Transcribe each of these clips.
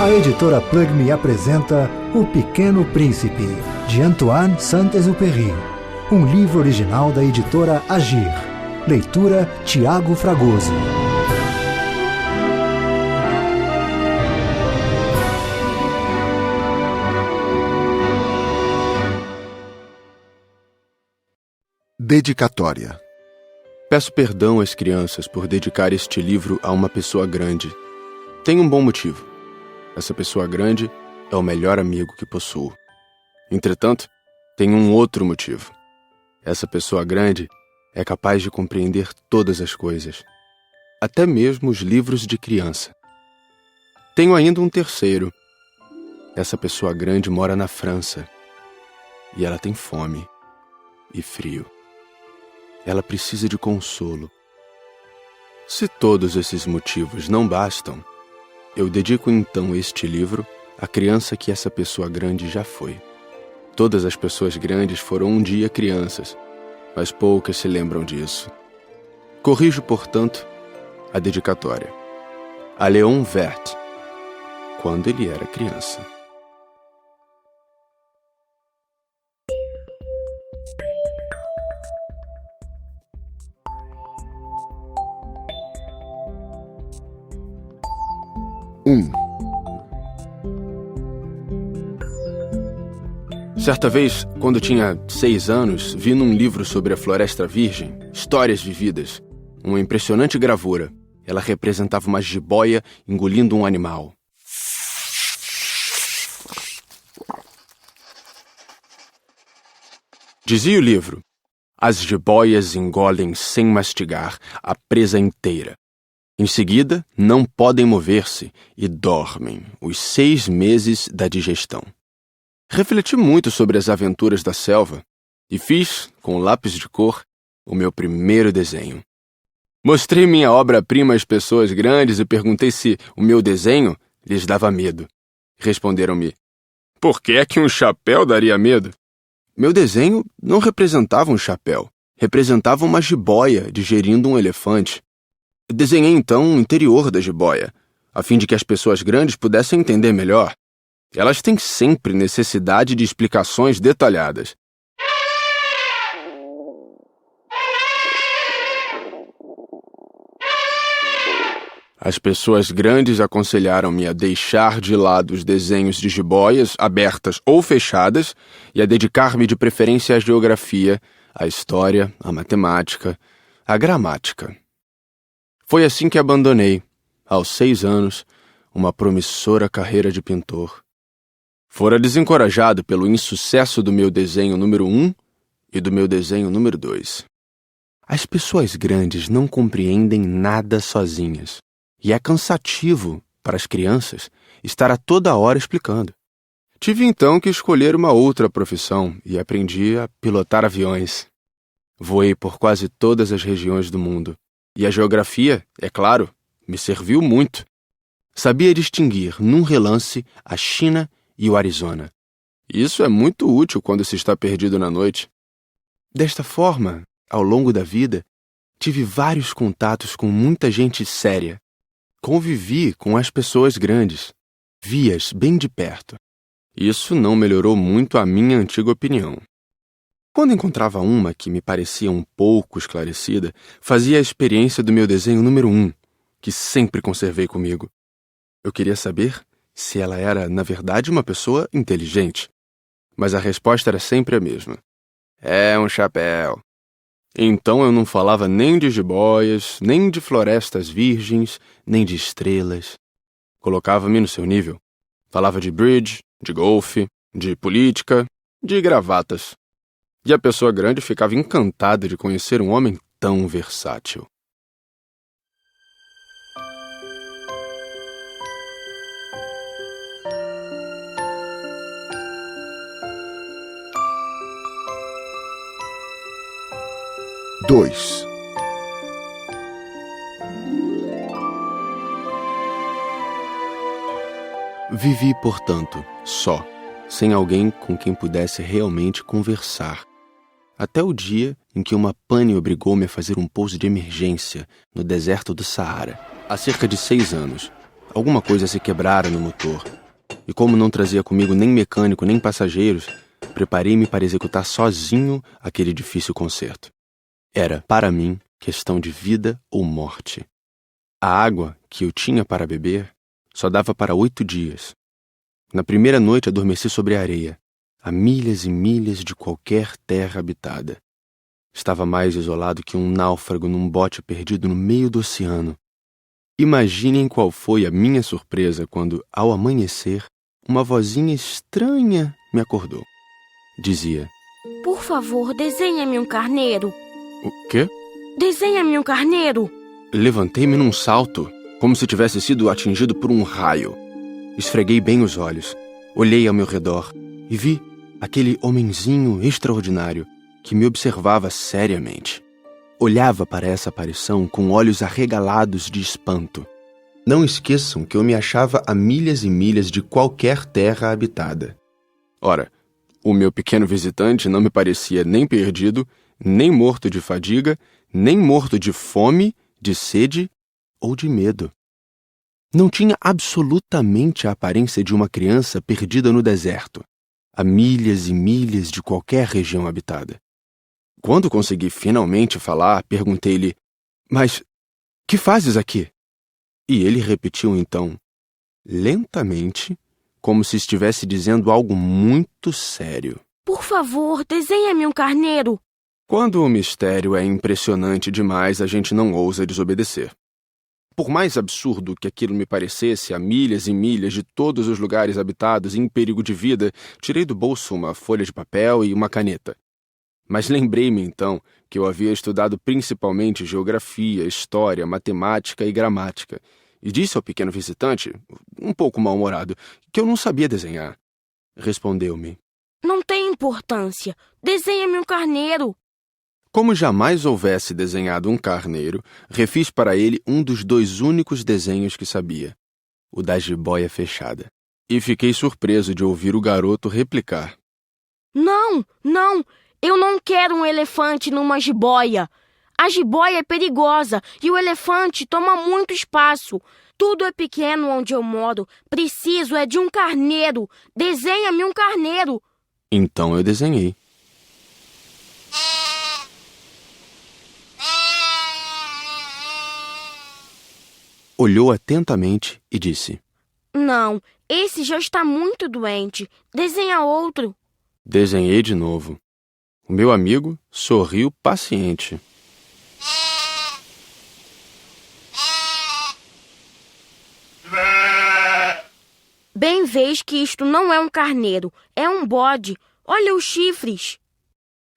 A editora Plug Me apresenta O Pequeno Príncipe, de Antoine Saint-Exupéry, um livro original da editora Agir. Leitura Tiago Fragoso. Dedicatória. Peço perdão às crianças por dedicar este livro a uma pessoa grande. Tem um bom motivo. Essa pessoa grande é o melhor amigo que possuo. Entretanto, tem um outro motivo. Essa pessoa grande é capaz de compreender todas as coisas, até mesmo os livros de criança. Tenho ainda um terceiro. Essa pessoa grande mora na França e ela tem fome e frio. Ela precisa de consolo. Se todos esses motivos não bastam, eu dedico então este livro à criança que essa pessoa grande já foi. Todas as pessoas grandes foram um dia crianças, mas poucas se lembram disso. Corrijo, portanto, a dedicatória. A Léon Vert, quando ele era criança. Certa vez, quando tinha 6 anos, vi num livro sobre a Floresta Virgem, Histórias Vividas, uma impressionante gravura. Ela representava uma jiboia engolindo um animal. Dizia o livro: as jiboias engolem sem mastigar a presa inteira. Em seguida, não podem mover-se e dormem os 6 meses da digestão. Refleti muito sobre as aventuras da selva e fiz, com lápis de cor, o meu primeiro desenho. Mostrei minha obra-prima às pessoas grandes e perguntei se o meu desenho lhes dava medo. Responderam-me: por que é que um chapéu daria medo? Meu desenho não representava um chapéu, representava uma jiboia digerindo um elefante. Desenhei então o interior da jiboia, a fim de que as pessoas grandes pudessem entender melhor. Elas têm sempre necessidade de explicações detalhadas. As pessoas grandes aconselharam-me a deixar de lado os desenhos de jiboias, abertas ou fechadas, e a dedicar-me de preferência à geografia, à história, à matemática, à gramática. Foi assim que abandonei, aos 6 anos, uma promissora carreira de pintor. Fora desencorajado pelo insucesso do meu desenho número 1 e do meu desenho número 2. As pessoas grandes não compreendem nada sozinhas, e é cansativo para as crianças estar a toda hora explicando. Tive então que escolher uma outra profissão e aprendi a pilotar aviões. Voei por quase todas as regiões do mundo. E a geografia, é claro, me serviu muito. Sabia distinguir, num relance, a China e o Arizona. Isso é muito útil quando se está perdido na noite. Desta forma, ao longo da vida, tive vários contatos com muita gente séria. Convivi com as pessoas grandes. Vi-as bem de perto. Isso não melhorou muito a minha antiga opinião. Quando encontrava uma que me parecia um pouco esclarecida, fazia a experiência do meu desenho número 1, que sempre conservei comigo. Eu queria saber se ela era, na verdade, uma pessoa inteligente. Mas a resposta era sempre a mesma. É um chapéu. Então eu não falava nem de jiboias, nem de florestas virgens, nem de estrelas. Colocava-me no seu nível. Falava de bridge, de golfe, de política, de gravatas. E a pessoa grande ficava encantada de conhecer um homem tão versátil. Vivi, portanto, só, sem alguém com quem pudesse realmente conversar. Até o dia em que uma pane obrigou-me a fazer um pouso de emergência no deserto do Saara, há cerca de 6 anos. Alguma coisa se quebrara no motor. E como não trazia comigo nem mecânico nem passageiros, preparei-me para executar sozinho aquele difícil concerto. Era, para mim, questão de vida ou morte. A água que eu tinha para beber só dava para 8 dias. Na primeira noite adormeci sobre a areia, a milhas e milhas de qualquer terra habitada. Estava mais isolado que um náufrago num bote perdido no meio do oceano. Imaginem qual foi a minha surpresa quando, ao amanhecer, uma vozinha estranha me acordou. Dizia: Por favor, desenha-me um carneiro. O quê? Desenha-me um carneiro. Levantei-me num salto, como se tivesse sido atingido por um raio. Esfreguei bem os olhos, olhei ao meu redor e vi aquele homenzinho extraordinário que me observava seriamente. Olhava para essa aparição com olhos arregalados de espanto. Não esqueçam que eu me achava a milhas e milhas de qualquer terra habitada. Ora, o meu pequeno visitante não me parecia nem perdido, nem morto de fadiga, nem morto de fome, de sede ou de medo. Não tinha absolutamente a aparência de uma criança perdida no deserto, a milhas e milhas de qualquer região habitada. Quando consegui finalmente falar, perguntei-lhe: Mas que fazes aqui? E ele repetiu então, lentamente, como se estivesse dizendo algo muito sério: Por favor, desenha-me um carneiro. Quando o mistério é impressionante demais, a gente não ousa desobedecer. Por mais absurdo que aquilo me parecesse, a milhas e milhas de todos os lugares habitados em perigo de vida, tirei do bolso uma folha de papel e uma caneta. Mas lembrei-me então que eu havia estudado principalmente geografia, história, matemática e gramática, e disse ao pequeno visitante, um pouco mal-humorado, que eu não sabia desenhar. Respondeu-me: Não tem importância. Desenha-me um carneiro. Como jamais houvesse desenhado um carneiro, refiz para ele um dos 2 únicos desenhos que sabia, o da jiboia fechada. E fiquei surpreso de ouvir o garoto replicar: Não, eu não quero um elefante numa jiboia. A jiboia é perigosa e o elefante toma muito espaço. Tudo é pequeno onde eu moro. Preciso é de um carneiro. Desenha-me um carneiro. Então eu desenhei. Olhou atentamente e disse: Não, esse já está muito doente. Desenha outro. Desenhei de novo. O meu amigo sorriu paciente. Bem vês que isto não é um carneiro, é um bode. Olha os chifres.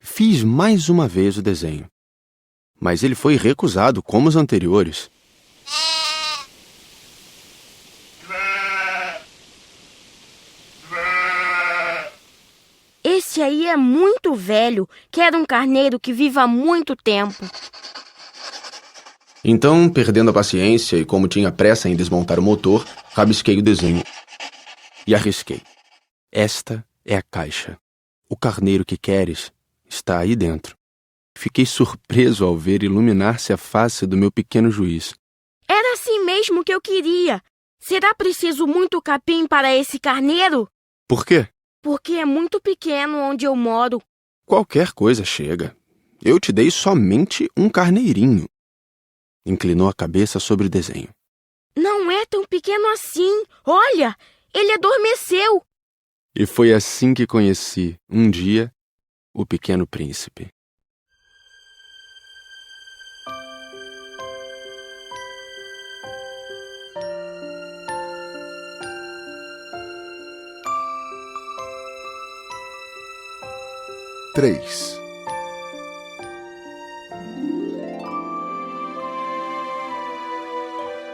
Fiz mais uma vez o desenho. Mas ele foi recusado como os anteriores. Esse aí é muito velho. Quero um carneiro que viva muito tempo. Então, perdendo a paciência e como tinha pressa em desmontar o motor, rabisquei o desenho e arrisquei. Esta é a caixa. O carneiro que queres está aí dentro. Fiquei surpreso ao ver iluminar-se a face do meu pequeno juiz. Era assim mesmo que eu queria. Será preciso muito capim para esse carneiro? Por quê? Porque é muito pequeno onde eu moro. Qualquer coisa chega. Eu te dei somente um carneirinho. Inclinou a cabeça sobre o desenho. Não é tão pequeno assim. Olha, ele adormeceu. E foi assim que conheci, um dia, o Pequeno Príncipe. Três.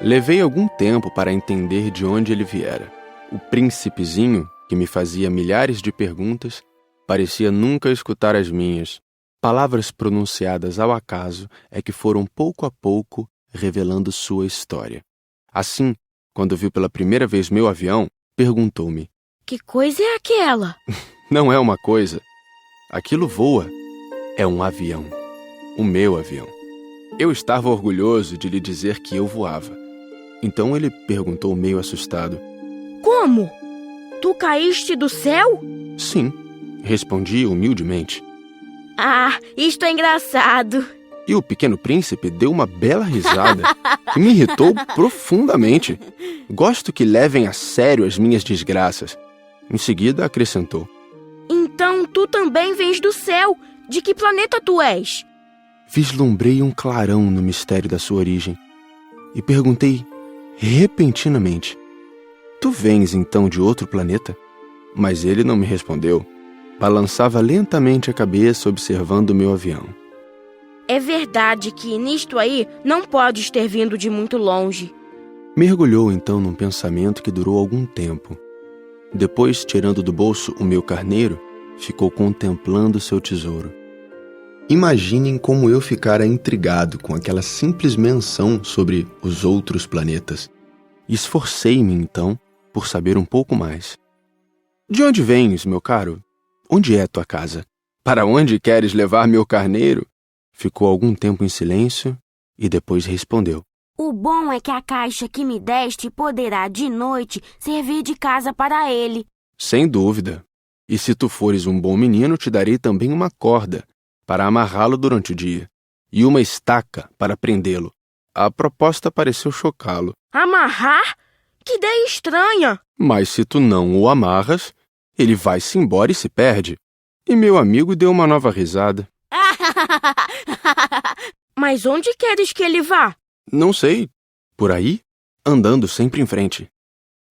Levei algum tempo para entender de onde ele viera. O príncipezinho, que me fazia milhares de perguntas, parecia nunca escutar as minhas. Palavras pronunciadas ao acaso é que foram pouco a pouco revelando sua história. Assim, quando viu pela primeira vez meu avião, perguntou-me: Que coisa é aquela? Não é uma coisa. Aquilo voa. É um avião. O meu avião. Eu estava orgulhoso de lhe dizer que eu voava. Então ele perguntou meio assustado. Como? Tu caíste do céu? Sim, respondi humildemente. Ah, isto é engraçado. E o Pequeno Príncipe deu uma bela risada que me irritou profundamente. Gosto que levem a sério as minhas desgraças. Em seguida acrescentou. Então tu também vens do céu. De que planeta tu és? Vislumbrei um clarão no mistério da sua origem e perguntei repentinamente. Tu vens então de outro planeta? Mas ele não me respondeu. Balançava lentamente a cabeça observando o meu avião. É verdade que nisto aí não podes ter vindo de muito longe. Mergulhou então num pensamento que durou algum tempo. Depois, tirando do bolso o meu carneiro, ficou contemplando seu tesouro. Imaginem como eu ficara intrigado com aquela simples menção sobre os outros planetas. Esforcei-me então por saber um pouco mais. De onde vens, meu caro? Onde é tua casa? Para onde queres levar meu carneiro? Ficou algum tempo em silêncio e depois respondeu. O bom é que a caixa que me deste poderá, de noite, servir de casa para ele. Sem dúvida. E se tu fores um bom menino, te darei também uma corda para amarrá-lo durante o dia e uma estaca para prendê-lo. A proposta pareceu chocá-lo. Amarrar? Que ideia estranha! Mas se tu não o amarras, ele vai-se embora e se perde. E meu amigo deu uma nova risada. Mas onde queres que ele vá? Não sei. Por aí, andando sempre em frente.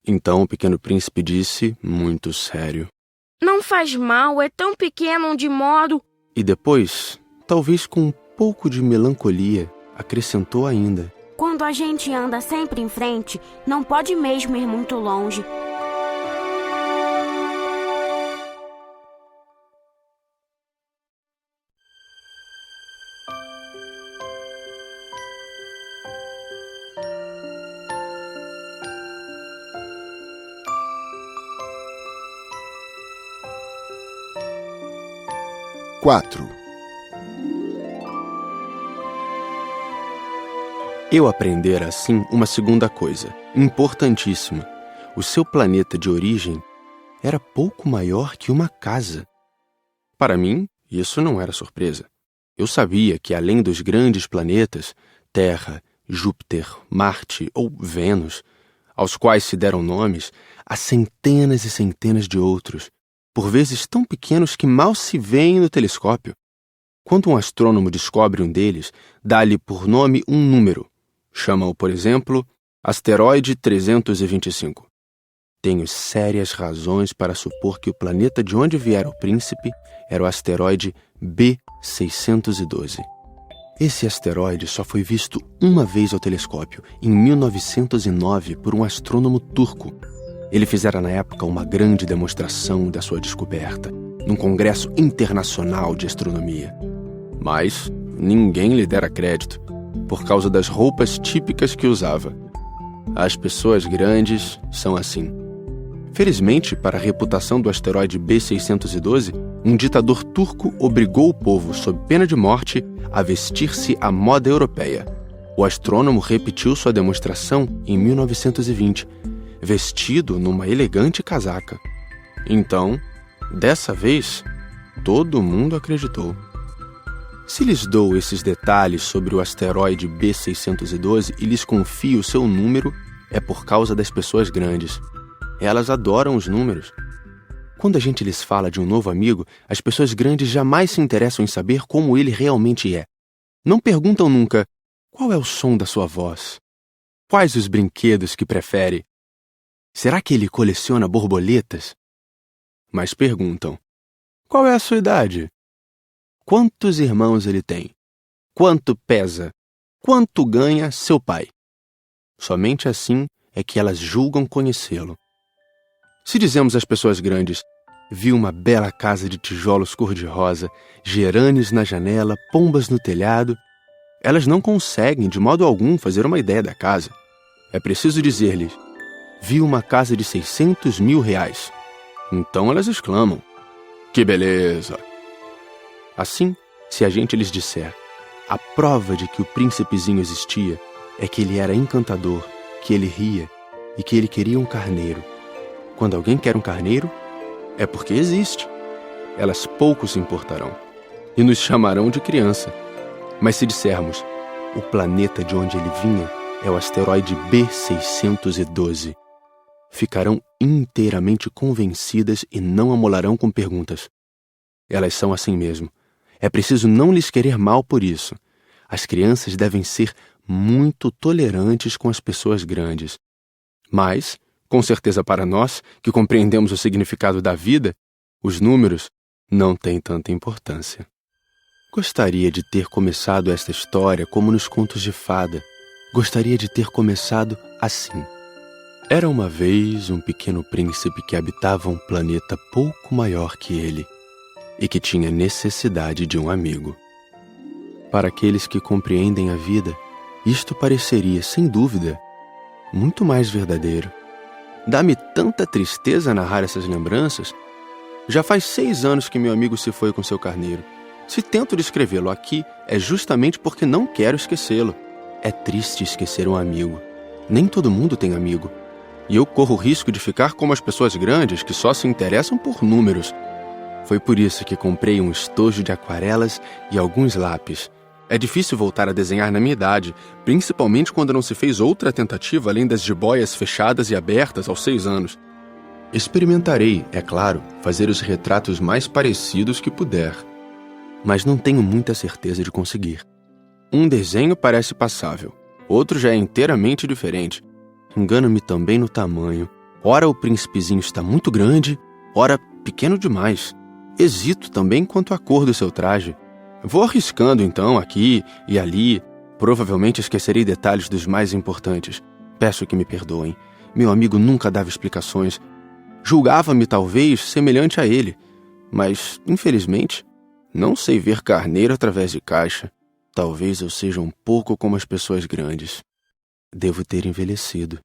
Então o Pequeno Príncipe disse, muito sério. Não faz mal, é tão pequeno onde moro. E depois, talvez com um pouco de melancolia, acrescentou ainda. Quando a gente anda sempre em frente, não pode mesmo ir muito longe. Eu aprendera assim uma segunda coisa, importantíssima. O seu planeta de origem era pouco maior que uma casa. Para mim, isso não era surpresa. Eu sabia que além dos grandes planetas, Terra, Júpiter, Marte ou Vênus, aos quais se deram nomes, há centenas e centenas de outros, por vezes tão pequenos que mal se veem no telescópio. Quando um astrônomo descobre um deles, dá-lhe por nome um número. Chama-o, por exemplo, asteroide 325. Tenho sérias razões para supor que o planeta de onde viera o príncipe era o asteroide B612. Esse asteroide só foi visto uma vez ao telescópio, em 1909, por um astrônomo turco. Ele fizera na época uma grande demonstração da sua descoberta, num congresso internacional de astronomia. Mas ninguém lhe dera crédito, por causa das roupas típicas que usava. As pessoas grandes são assim. Felizmente, para a reputação do asteroide B612, um ditador turco obrigou o povo, sob pena de morte, a vestir-se à moda europeia. O astrônomo repetiu sua demonstração em 1920, vestido numa elegante casaca. Então, dessa vez, todo mundo acreditou. Se lhes dou esses detalhes sobre o asteroide B612 e lhes confio o seu número, é por causa das pessoas grandes. Elas adoram os números. Quando a gente lhes fala de um novo amigo, as pessoas grandes jamais se interessam em saber como ele realmente é. Não perguntam nunca, qual é o som da sua voz? Quais os brinquedos que prefere? Será que ele coleciona borboletas? Mas perguntam, qual é a sua idade? Quantos irmãos ele tem? Quanto pesa? Quanto ganha seu pai? Somente assim é que elas julgam conhecê-lo. Se dizemos às pessoas grandes, vi uma bela casa de tijolos cor-de-rosa, gerânios na janela, pombas no telhado, elas não conseguem de modo algum fazer uma ideia da casa. É preciso dizer-lhes, vi uma casa de 600 mil reais. Então elas exclamam, que beleza! Assim, se a gente lhes disser, a prova de que o príncipezinho existia é que ele era encantador, que ele ria e que ele queria um carneiro. Quando alguém quer um carneiro, é porque existe. Elas pouco se importarão e nos chamarão de criança. Mas se dissermos, o planeta de onde ele vinha é o asteroide B612, ficarão inteiramente convencidas e não amolarão com perguntas. Elas são assim mesmo. É preciso não lhes querer mal por isso. As crianças devem ser muito tolerantes com as pessoas grandes. Mas, com certeza para nós, que compreendemos o significado da vida, os números não têm tanta importância. Gostaria de ter começado esta história como nos contos de fada. Gostaria de ter começado assim. Era uma vez um pequeno príncipe que habitava um planeta pouco maior que ele e que tinha necessidade de um amigo. Para aqueles que compreendem a vida, isto pareceria, sem dúvida, muito mais verdadeiro. Dá-me tanta tristeza narrar essas lembranças. Já faz 6 anos que meu amigo se foi com seu carneiro. Se tento descrevê-lo aqui, é justamente porque não quero esquecê-lo. É triste esquecer um amigo. Nem todo mundo tem amigo. E eu corro o risco de ficar como as pessoas grandes que só se interessam por números. Foi por isso que comprei um estojo de aquarelas e alguns lápis. É difícil voltar a desenhar na minha idade, principalmente quando não se fez outra tentativa além das jiboias fechadas e abertas aos 6 anos. Experimentarei, é claro, fazer os retratos mais parecidos que puder. Mas não tenho muita certeza de conseguir. Um desenho parece passável, outro já é inteiramente diferente. Engano-me também no tamanho. Ora o príncipezinho está muito grande, ora pequeno demais. Hesito também quanto à cor do seu traje. Vou arriscando então aqui e ali. Provavelmente esquecerei detalhes dos mais importantes. Peço que me perdoem. Meu amigo nunca dava explicações. Julgava-me talvez semelhante a ele, mas, infelizmente, não sei ver carneiro através de caixa. Talvez eu seja um pouco como as pessoas grandes. Devo ter envelhecido.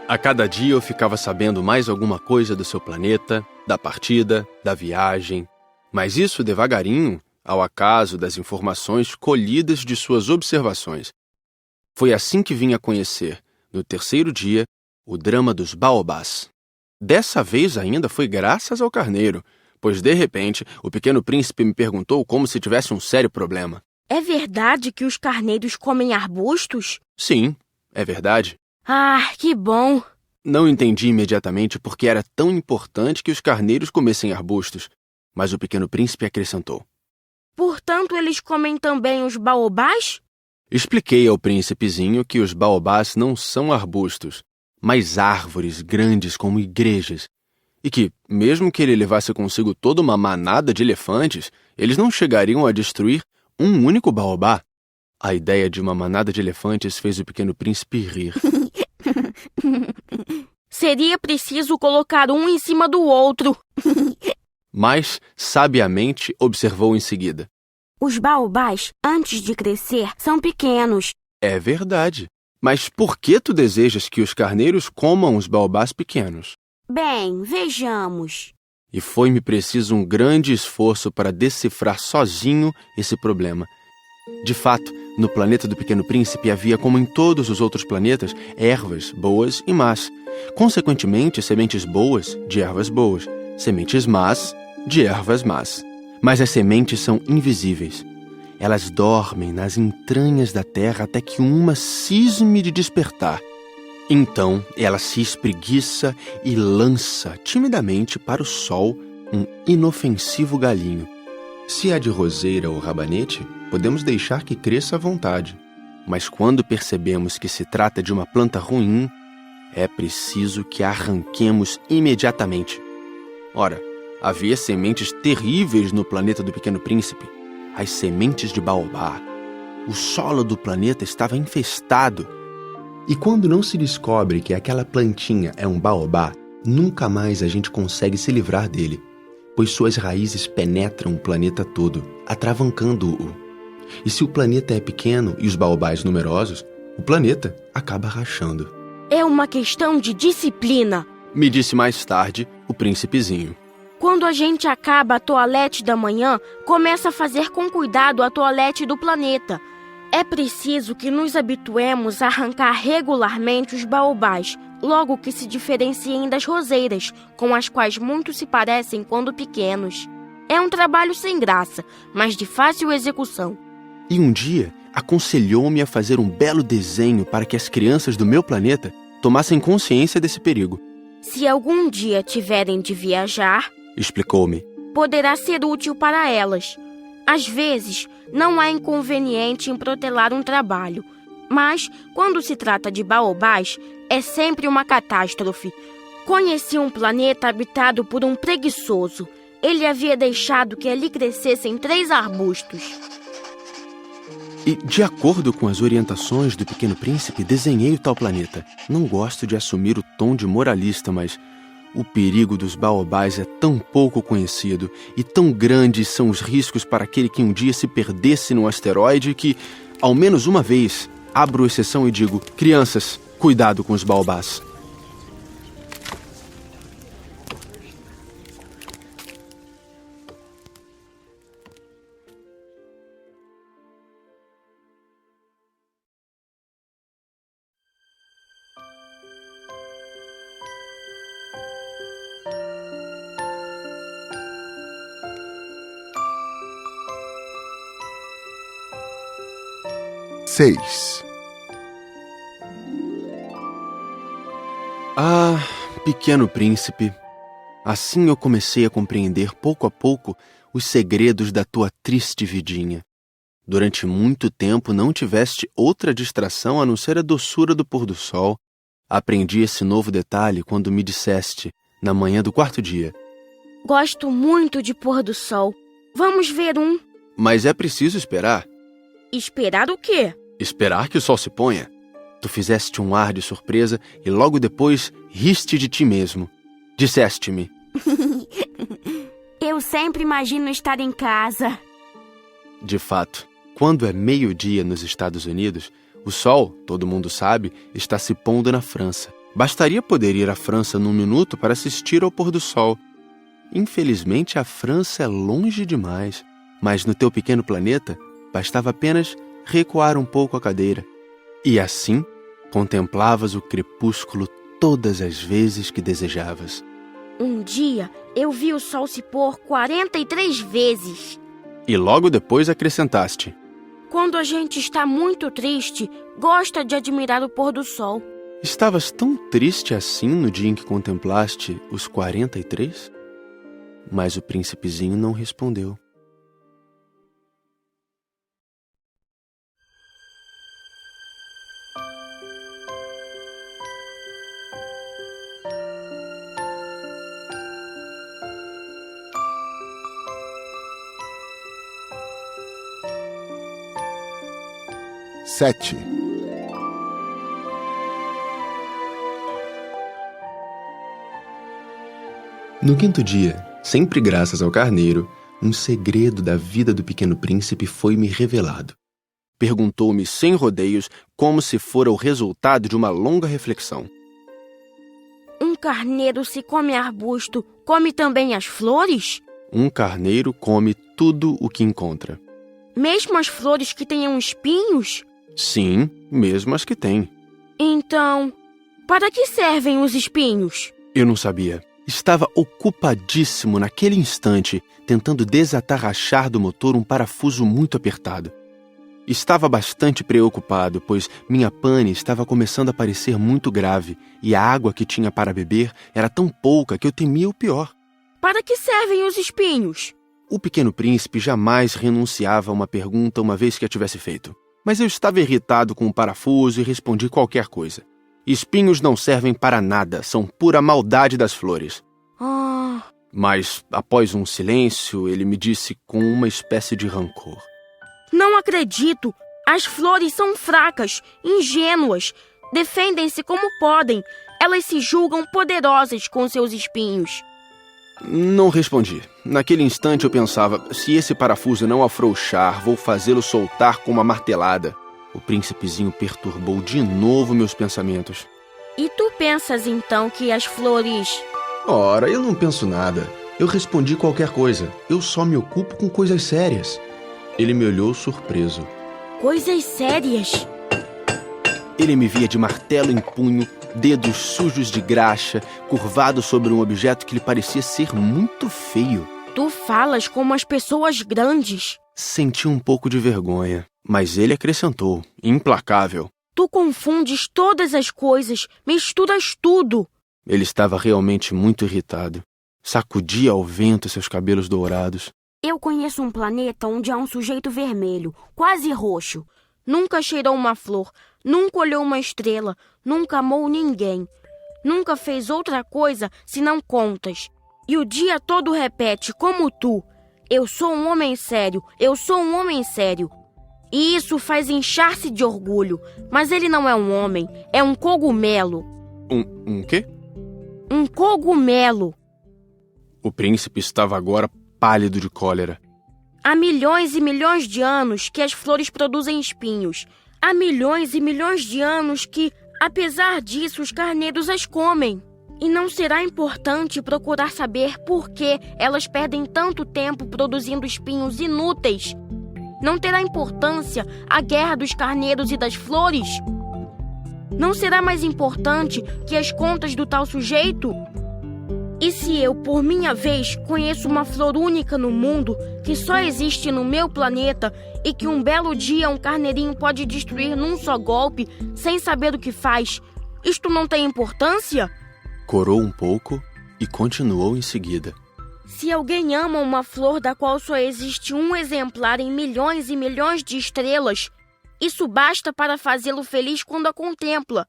A cada dia eu ficava sabendo mais alguma coisa do seu planeta, da partida, da viagem. Mas isso devagarinho, ao acaso das informações colhidas de suas observações. Foi assim que vim a conhecer, no 3º dia, o drama dos baobás. Dessa vez ainda foi graças ao carneiro, pois de repente o pequeno príncipe me perguntou como se tivesse um sério problema. É verdade que os carneiros comem arbustos? Sim, é verdade. Ah, que bom! Não entendi imediatamente por que era tão importante que os carneiros comessem arbustos, mas o pequeno príncipe acrescentou. Portanto, eles comem também os baobás? Expliquei ao príncipezinho que os baobás não são arbustos, mas árvores grandes como igrejas, e que, mesmo que ele levasse consigo toda uma manada de elefantes, eles não chegariam a destruir um único baobá. A ideia de uma manada de elefantes fez o pequeno príncipe rir. Seria preciso colocar um em cima do outro. Mas, sabiamente, observou em seguida. Os baobás, antes de crescer, são pequenos. É verdade. Mas por que tu desejas que os carneiros comam os baobás pequenos? Bem, vejamos. E foi-me preciso um grande esforço para decifrar sozinho esse problema. De fato, no planeta do Pequeno Príncipe havia, como em todos os outros planetas, ervas boas e más. Consequentemente, sementes boas de ervas boas, sementes más de ervas más. Mas as sementes são invisíveis. Elas dormem nas entranhas da terra até que uma cisme de despertar. Então, ela se espreguiça e lança timidamente para o sol um inofensivo galinho. Se é de roseira ou rabanete, podemos deixar que cresça à vontade. Mas quando percebemos que se trata de uma planta ruim, é preciso que a arranquemos imediatamente. Ora, havia sementes terríveis no planeta do Pequeno Príncipe. As sementes de baobá. O solo do planeta estava infestado. E quando não se descobre que aquela plantinha é um baobá, nunca mais a gente consegue se livrar dele. pois suas raízes penetram o planeta todo, atravancando-o. E se o planeta é pequeno e os baobás numerosos, o planeta acaba rachando. É uma questão de disciplina, Me disse mais tarde o príncipezinho. Quando a gente acaba a toalete da manhã, começa a fazer com cuidado a toalete do planeta. É preciso que nos habituemos a arrancar regularmente os baobás, logo que se diferenciem das roseiras, com as quais muitos se parecem quando pequenos. É um trabalho sem graça, mas de fácil execução. E um dia aconselhou-me a fazer um belo desenho para que as crianças do meu planeta tomassem consciência desse perigo. Se algum dia tiverem de viajar, Explicou-me. poderá ser útil para elas. Às vezes, não há inconveniente em protelar um trabalho, mas, quando se trata de baobás, é sempre uma catástrofe. Conheci um planeta habitado por um preguiçoso. Ele havia deixado que ali crescessem 3 arbustos. E, de acordo com as orientações do Pequeno Príncipe, desenhei o tal planeta. Não gosto de assumir o tom de moralista, mas o perigo dos baobás é tão pouco conhecido e tão grandes são os riscos para aquele que um dia se perdesse num asteroide que, ao menos uma vez, abro exceção e digo: crianças, cuidado com os baobás. Ah, Pequeno Príncipe, assim eu comecei a compreender pouco a pouco os segredos da tua triste vidinha. Durante muito tempo não tiveste outra distração a não ser a doçura do pôr do sol. Aprendi esse novo detalhe quando me disseste, na manhã do 4º dia: Gosto muito de pôr do sol. Vamos ver um. mas é preciso esperar. Esperar o quê? Esperar que o sol se ponha. Tu fizeste um ar de surpresa e logo depois riste de ti mesmo. Disseste-me: Eu sempre imagino estar em casa. de fato, quando é meio-dia nos Estados Unidos, o sol, todo mundo sabe, está se pondo na França. Bastaria poder ir à França num minuto para assistir ao pôr do sol. Infelizmente, a França é longe demais, mas no teu pequeno planeta, bastava apenas recuar um pouco a cadeira. E assim, contemplavas o crepúsculo todas as vezes que desejavas. Um dia, eu vi o sol se pôr 43 vezes. E logo depois acrescentaste: Quando a gente está muito triste, gosta de admirar o pôr do sol. estavas tão triste assim no dia em que contemplaste os 43? Mas o príncipezinho não respondeu. No 5º dia, sempre graças ao carneiro, um segredo da vida do Pequeno Príncipe foi-me revelado. Perguntou-me sem rodeios, como se fora o resultado de uma longa reflexão: Um carneiro, se come arbusto, come também as flores? um carneiro come tudo o que encontra. Mesmo as flores que tenham espinhos? Sim, mesmo as que tem. Então, para que servem os espinhos? Eu não sabia. Estava ocupadíssimo naquele instante, tentando desatarrachar do motor um parafuso muito apertado. Estava bastante preocupado, pois minha pane estava começando a parecer muito grave e a água que tinha para beber era tão pouca que eu temia o pior. Para que servem os espinhos? O Pequeno Príncipe jamais renunciava a uma pergunta uma vez que a tivesse feito. Mas eu estava irritado com o parafuso e respondi qualquer coisa. Espinhos não servem para nada, são pura maldade das flores. Mas, após um silêncio, ele me disse com uma espécie de rancor: Não acredito! As flores são fracas, ingênuas. Defendem-se como podem. Elas se julgam poderosas com seus espinhos. Não respondi. Naquele instante eu pensava, se esse parafuso não afrouxar, vou fazê-lo soltar com uma martelada. O príncipezinho perturbou de novo meus pensamentos. E tu pensas então que as flores... Ora, eu não penso nada. Eu respondi qualquer coisa. Eu só me ocupo com coisas sérias. Ele me olhou surpreso. Coisas sérias? Ele me via de martelo em punho, dedos sujos de graxa, curvado sobre um objeto que lhe parecia ser muito feio. Tu falas como as pessoas grandes. Senti um pouco de vergonha, mas ele acrescentou, implacável. Tu confundes todas as coisas, misturas tudo. Ele estava realmente muito irritado. Sacudia ao vento seus cabelos dourados. Eu conheço um planeta onde há um sujeito vermelho, quase roxo. Nunca cheirou uma flor, nunca olhou uma estrela, nunca amou ninguém. Nunca fez outra coisa senão contas. E o dia todo repete, como tu: eu sou um homem sério, eu sou um homem sério. E isso faz inchar-se de orgulho. Mas ele não é um homem, é um cogumelo. Um quê? Um cogumelo. O príncipe estava agora pálido de cólera. Há milhões e milhões de anos que as flores produzem espinhos. Há milhões e milhões de anos que, apesar disso, os carneiros as comem. E não será importante procurar saber por que elas perdem tanto tempo produzindo espinhos inúteis? Não terá importância a guerra dos carneiros e das flores? Não será mais importante que as contas do tal sujeito? E se eu, por minha vez, conheço uma flor única no mundo, que só existe no meu planeta, e que um belo dia um carneirinho pode destruir num só golpe, sem saber o que faz, isto não tem importância? Corou um pouco e continuou em seguida. Se alguém ama uma flor da qual só existe um exemplar em milhões e milhões de estrelas, isso basta para fazê-lo feliz quando a contempla.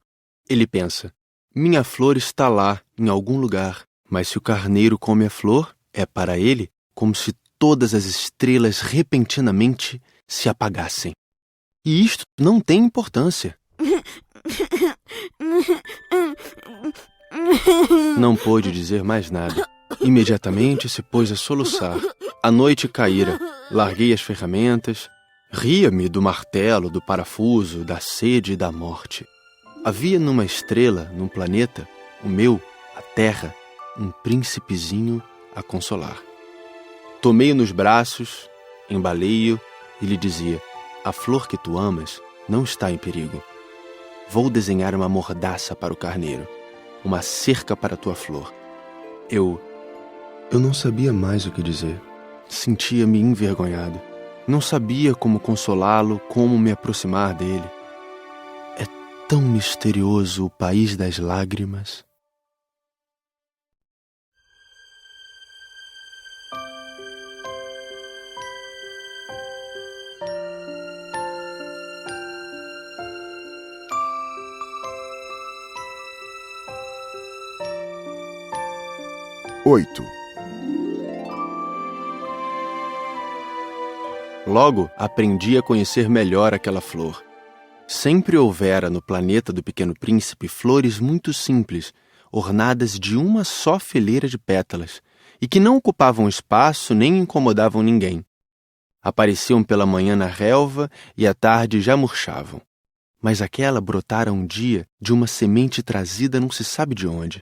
Ele pensa, minha flor está lá, em algum lugar. Mas se o carneiro come a flor, é para ele como se todas as estrelas repentinamente se apagassem. E isto não tem importância. Não pôde dizer mais nada. Imediatamente se pôs a soluçar. A noite caíra. Larguei as ferramentas. Ria-me do martelo, do parafuso, da sede e da morte. Havia numa estrela, num planeta, o meu, a Terra, um príncipezinho a consolar. Tomei-o nos braços, embalei-o e lhe dizia: a flor que tu amas não está em perigo. Vou desenhar uma mordaça para o carneiro, uma cerca para a tua flor. Eu não sabia mais o que dizer. Sentia-me envergonhado. Não sabia como consolá-lo, como me aproximar dele. É tão misterioso o país das lágrimas. Logo, aprendi a conhecer melhor aquela flor. Sempre houvera no planeta do Pequeno Príncipe flores muito simples, ornadas de uma só fileira de pétalas, e que não ocupavam espaço nem incomodavam ninguém. Apareciam pela manhã na relva e à tarde já murchavam. Mas aquela brotara um dia de uma semente trazida não se sabe de onde.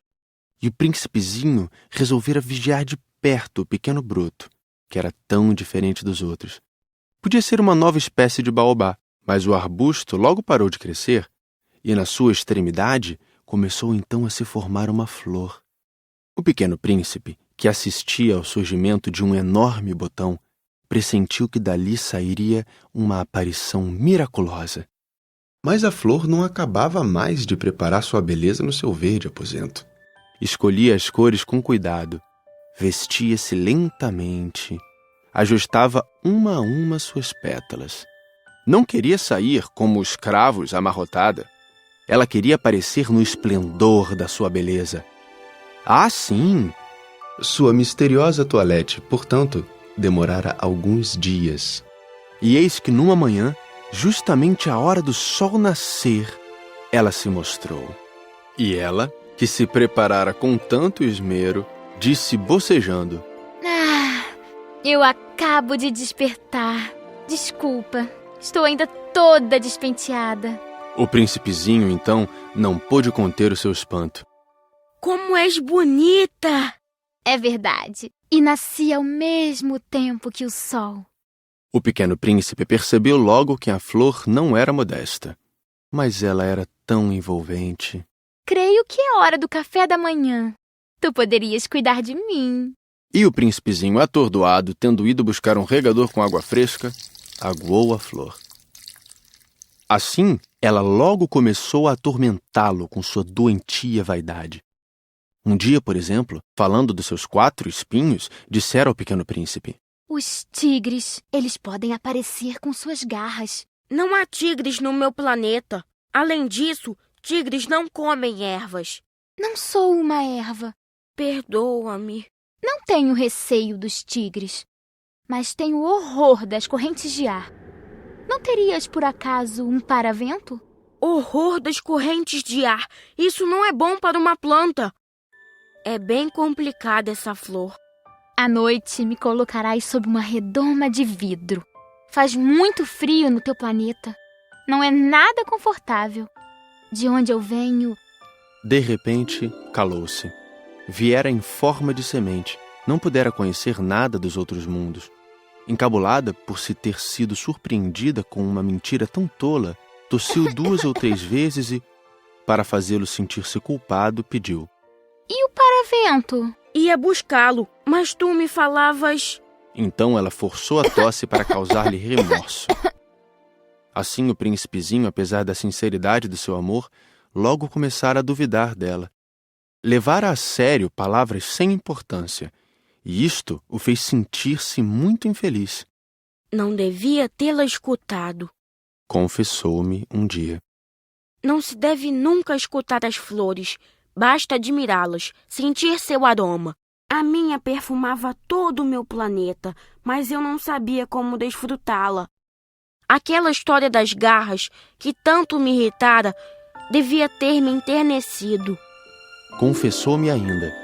E o príncipezinho resolvera vigiar de perto o pequeno broto, que era tão diferente dos outros. Podia ser uma nova espécie de baobá, mas o arbusto logo parou de crescer, e na sua extremidade começou então a se formar uma flor. O pequeno príncipe, que assistia ao surgimento de um enorme botão, pressentiu que dali sairia uma aparição miraculosa. Mas a flor não acabava mais de preparar sua beleza no seu verde aposento. Escolhia as cores com cuidado, vestia-se lentamente, ajustava uma a uma suas pétalas. Não queria sair como os cravos amarrotada. Ela queria aparecer no esplendor da sua beleza. Ah, sim! Sua misteriosa toilette, portanto, demorara alguns dias. E eis que numa manhã, justamente à hora do sol nascer, ela se mostrou. E ela, que se preparara com tanto esmero, disse bocejando. Eu acabo de despertar. Desculpa, estou ainda toda despenteada. O príncipezinho, então, não pôde conter o seu espanto. Como és bonita! É verdade. E nasci ao mesmo tempo que o sol. O pequeno príncipe percebeu logo que a flor não era modesta. Mas ela era tão envolvente. Creio que é hora do café da manhã. Tu poderias cuidar de mim. E o príncipezinho, atordoado, tendo ido buscar um regador com água fresca, aguou a flor. Assim, ela logo começou a atormentá-lo com sua doentia vaidade. Um dia, por exemplo, falando dos seus 4 espinhos, dissera ao pequeno príncipe: Os tigres, eles podem aparecer com suas garras. Não há tigres no meu planeta. Além disso, tigres não comem ervas. Não sou uma erva. Perdoa-me. Não tenho receio dos tigres, mas tenho horror das correntes de ar. Não terias, por acaso, um paravento? Horror das correntes de ar. Isso não é bom para uma planta. É bem complicada essa flor. À noite me colocarás sob uma redoma de vidro. Faz muito frio no teu planeta. Não é nada confortável. De onde eu venho... De repente, calou-se. Viera em forma de semente. Não pudera conhecer nada dos outros mundos. Encabulada por se ter sido surpreendida com uma mentira tão tola, tossiu 2 ou 3 vezes e, para fazê-lo sentir-se culpado, pediu: E o paravento? Ia buscá-lo, mas tu me falavas... Então ela forçou a tosse para causar-lhe remorso. Assim o príncipezinho, apesar da sinceridade do seu amor, logo começara a duvidar dela. Levara a sério palavras sem importância, e isto o fez sentir-se muito infeliz. Não devia tê-la escutado, confessou-me um dia. Não se deve nunca escutar as flores, basta admirá-las, sentir seu aroma. A minha perfumava todo o meu planeta, mas eu não sabia como desfrutá-la. Aquela história das garras, que tanto me irritara, devia ter me enternecido. Confessou-me ainda.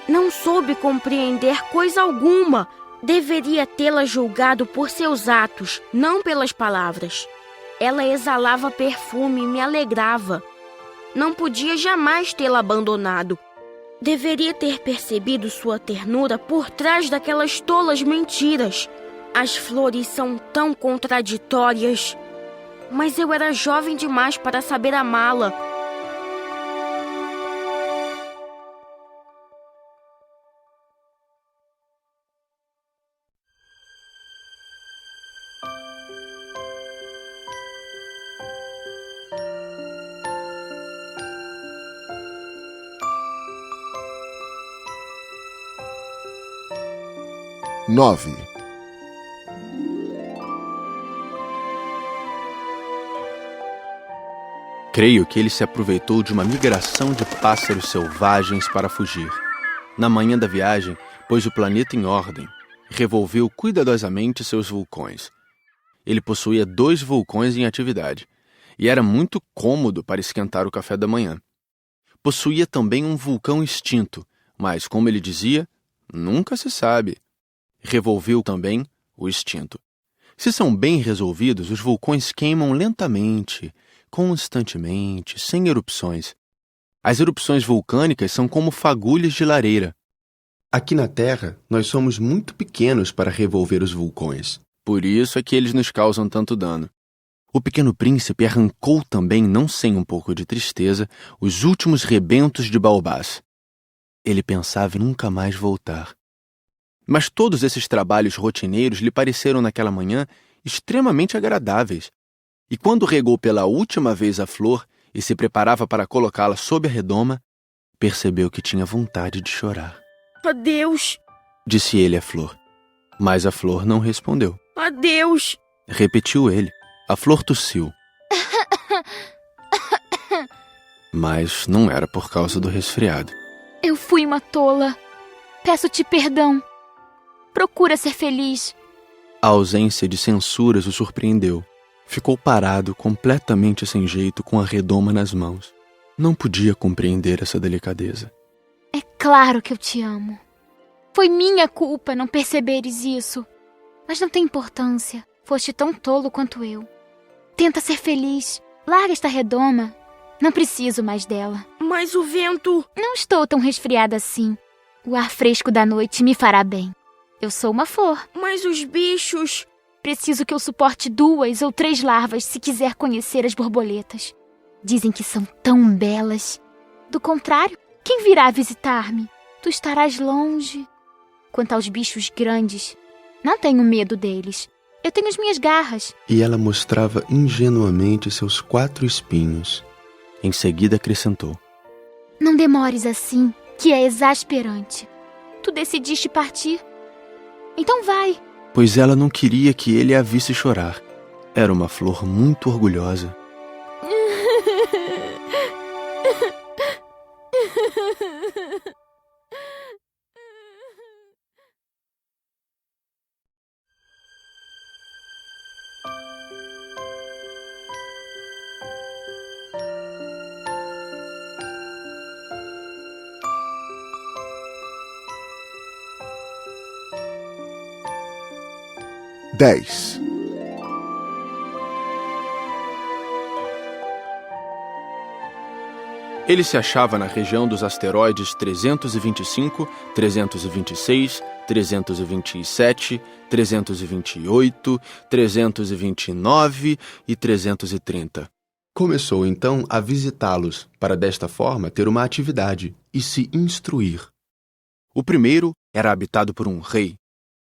Não soube compreender coisa alguma. Deveria tê-la julgado por seus atos, não pelas palavras. Ela exalava perfume e me alegrava. Não podia jamais tê-la abandonado. Deveria ter percebido sua ternura por trás daquelas tolas mentiras. As flores são tão contraditórias. Mas eu era jovem demais para saber amá-la. Nove. Creio que ele se aproveitou de uma migração de pássaros selvagens para fugir. Na manhã da viagem, pôs o planeta em ordem, revolveu cuidadosamente seus vulcões. Ele possuía 2 vulcões em atividade, e era muito cômodo para esquentar o café da manhã. Possuía também um vulcão extinto, mas, como ele dizia, nunca se sabe. Revolveu também o extinto. Se são bem resolvidos, os vulcões queimam lentamente, constantemente, sem erupções. As erupções vulcânicas são como fagulhas de lareira. Aqui na Terra, nós somos muito pequenos para revolver os vulcões. Por isso é que eles nos causam tanto dano. O pequeno príncipe arrancou também, não sem um pouco de tristeza, os últimos rebentos de baobás. Ele pensava em nunca mais voltar. Mas todos esses trabalhos rotineiros lhe pareceram naquela manhã extremamente agradáveis. E quando regou pela última vez a flor e se preparava para colocá-la sob a redoma, percebeu que tinha vontade de chorar. Adeus, disse ele à flor. Mas a flor não respondeu. Adeus, repetiu ele. A flor tossiu. Mas não era por causa do resfriado. Eu fui uma tola. Peço-te perdão. Procura ser feliz. A ausência de censuras o surpreendeu. Ficou parado, completamente sem jeito, com a redoma nas mãos. Não podia compreender essa delicadeza. É claro que eu te amo. Foi minha culpa não perceberes isso. Mas não tem importância. Foste tão tolo quanto eu. Tenta ser feliz. Larga esta redoma. Não preciso mais dela. Mas o vento... Não estou tão resfriada assim. O ar fresco da noite me fará bem. Eu sou uma flor. Mas os bichos... Preciso que eu suporte 2 ou 3 larvas se quiser conhecer as borboletas. Dizem que são tão belas. Do contrário, quem virá visitar-me? Tu estarás longe. Quanto aos bichos grandes, não tenho medo deles. Eu tenho as minhas garras. E ela mostrava ingenuamente seus 4 espinhos. Em seguida acrescentou: Não demores assim, que é exasperante. Tu decidiste partir. Então vai. Pois ela não queria que ele a visse chorar. Era uma flor muito orgulhosa. Ele se achava na região dos asteroides 325, 326, 327, 328, 329 e 330. Começou então a visitá-los, para desta forma ter uma atividade e se instruir. O primeiro era habitado por um rei.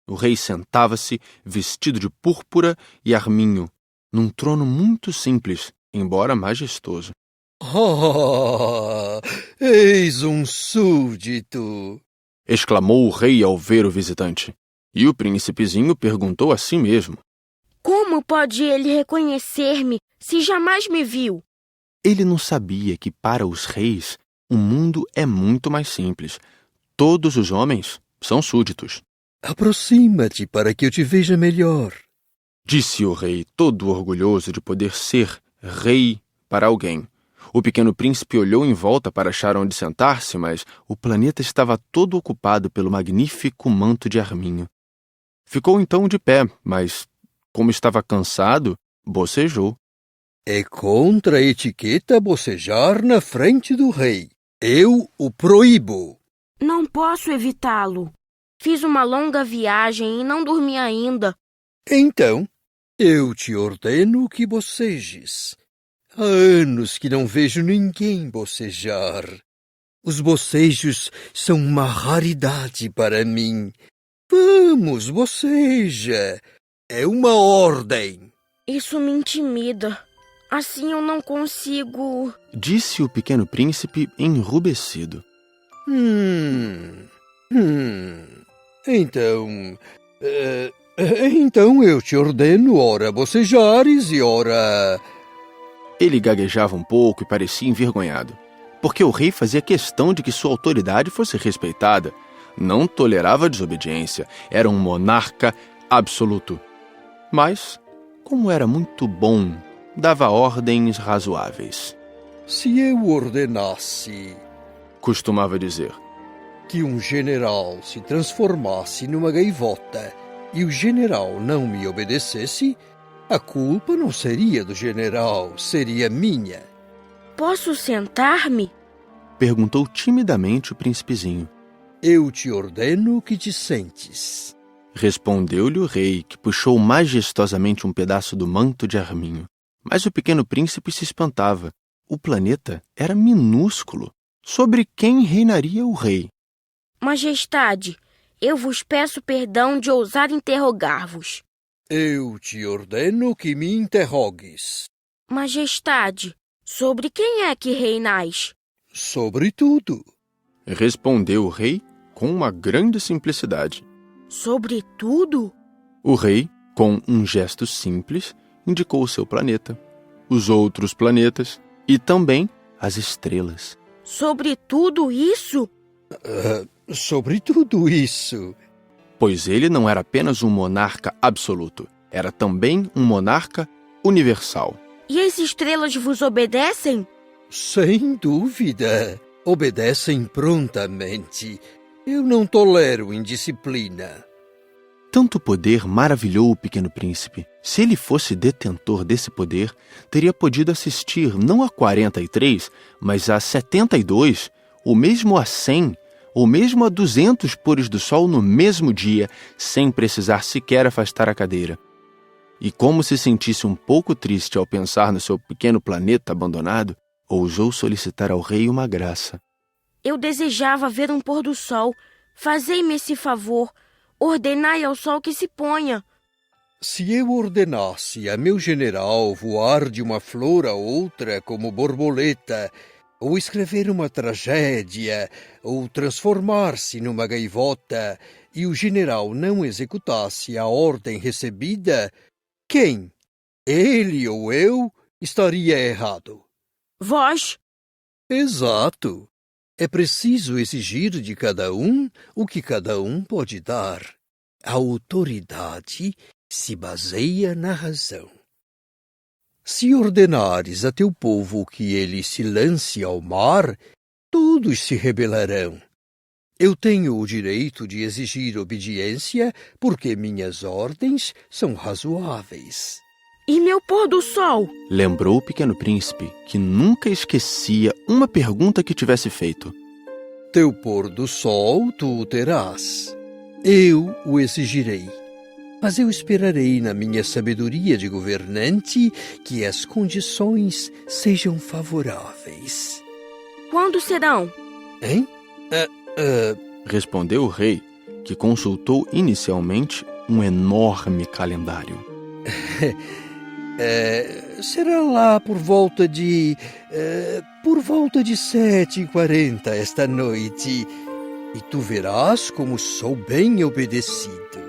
O rei sentava-se, vestido de púrpura e arminho, num trono muito simples, embora majestoso. Ah, eis um súdito! Exclamou o rei ao ver o visitante. E o príncipezinho perguntou a si mesmo: Como pode ele reconhecer-me se jamais me viu? Ele não sabia que para os reis o mundo é muito mais simples. Todos os homens são súditos. Aproxima-te para que eu te veja melhor. Disse o rei, todo orgulhoso de poder ser rei para alguém. O pequeno príncipe olhou em volta para achar onde sentar-se, mas o planeta estava todo ocupado pelo magnífico manto de arminho. Ficou então de pé, mas, como estava cansado, bocejou. É contra a etiqueta bocejar na frente do rei. Eu o proíbo. Não posso evitá-lo. Fiz uma longa viagem e não dormi ainda. Então, eu te ordeno que bocejes. Há anos que não vejo ninguém bocejar. Os bocejos são uma raridade para mim. Vamos, boceja. É uma ordem. Isso me intimida. Assim eu não consigo... Disse o pequeno príncipe enrubescido. Então eu te ordeno ora bocejares e ora... Ele gaguejava um pouco e parecia envergonhado, porque o rei fazia questão de que sua autoridade fosse respeitada. Não tolerava desobediência, era um monarca absoluto. Mas, como era muito bom, dava ordens razoáveis. Se eu ordenasse... Costumava dizer. Que um general se transformasse numa gaivota e o general não me obedecesse, a culpa não seria do general, seria minha. Posso sentar-me? Perguntou timidamente o príncipezinho. Eu te ordeno que te sentes. Respondeu-lhe o rei, que puxou majestosamente um pedaço do manto de arminho. Mas o pequeno príncipe se espantava. O planeta era minúsculo. Sobre quem reinaria o rei? Majestade, eu vos peço perdão de ousar interrogar-vos. Eu te ordeno que me interrogues. Majestade, sobre quem é que reinais? Sobre tudo. Respondeu o rei com uma grande simplicidade. Sobre tudo? O rei, com um gesto simples, indicou o seu planeta, os outros planetas e também as estrelas. Sobre tudo isso? Sobre tudo isso. Pois ele não era apenas um monarca absoluto, era também um monarca universal. E as estrelas vos obedecem? Sem dúvida. Obedecem prontamente. Eu não tolero indisciplina. Tanto poder maravilhou o Pequeno Príncipe. Se ele fosse detentor desse poder, teria podido assistir não a 43, mas a 72, ou mesmo a 100, ou mesmo a 200 pôres do sol no mesmo dia, sem precisar sequer afastar a cadeira. E como se sentisse um pouco triste ao pensar no seu pequeno planeta abandonado, ousou solicitar ao rei uma graça. Eu desejava ver um pôr do sol. Fazei-me esse favor. Ordenai ao sol que se ponha. Se eu ordenasse a meu general voar de uma flor a outra como borboleta, ou escrever uma tragédia, ou transformar-se numa gaivota, e o general não executasse a ordem recebida, quem, ele ou eu, estaria errado? Vós? Exato. É preciso exigir de cada um o que cada um pode dar. A autoridade se baseia na razão. Se ordenares a teu povo que ele se lance ao mar, todos se rebelarão. Eu tenho o direito de exigir obediência porque minhas ordens são razoáveis. E meu pôr do sol? Lembrou o Pequeno Príncipe que nunca esquecia uma pergunta que tivesse feito. Teu pôr do sol tu o terás. Eu o exigirei. Mas eu esperarei na minha sabedoria de governante que as condições sejam favoráveis. Quando serão? Hein? Respondeu o rei, que consultou inicialmente um enorme calendário. Será lá por volta de 7h40 esta noite, e tu verás como sou bem obedecido.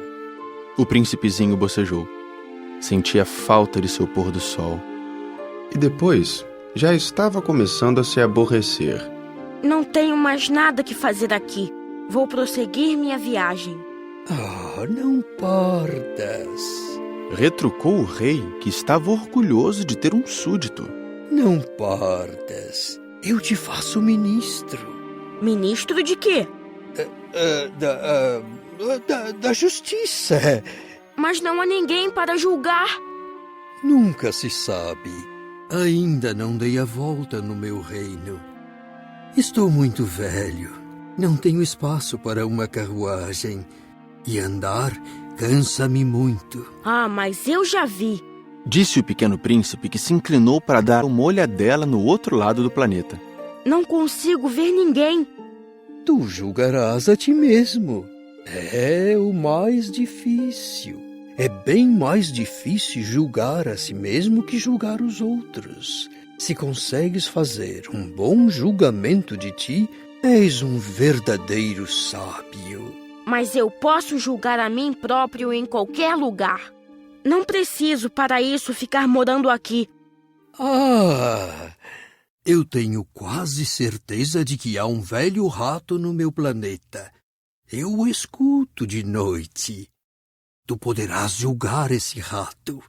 O príncipezinho bocejou. Sentia falta de seu pôr do sol. E depois, já estava começando a se aborrecer. Não tenho mais nada que fazer aqui. Vou prosseguir minha viagem. Não partas. Retrucou o rei, que estava orgulhoso de ter um súdito. Não partas. Eu te faço ministro. Ministro de quê? Da justiça. Mas não há ninguém para julgar. Nunca se sabe. Ainda não dei a volta no meu reino. Estou muito velho. Não tenho espaço para uma carruagem. E andar cansa-me muito. Mas eu já vi. Disse o Pequeno Príncipe, que se inclinou para dar uma olhadela no outro lado do planeta. Não consigo ver ninguém. Tu julgarás a ti mesmo. É o mais difícil. É bem mais difícil julgar a si mesmo que julgar os outros. Se consegues fazer um bom julgamento de ti, és um verdadeiro sábio. Mas eu posso julgar a mim próprio em qualquer lugar. Não preciso para isso ficar morando aqui. Eu tenho quase certeza de que há um velho rato no meu planeta. Eu o escuto de noite. Tu poderás julgar esse rato.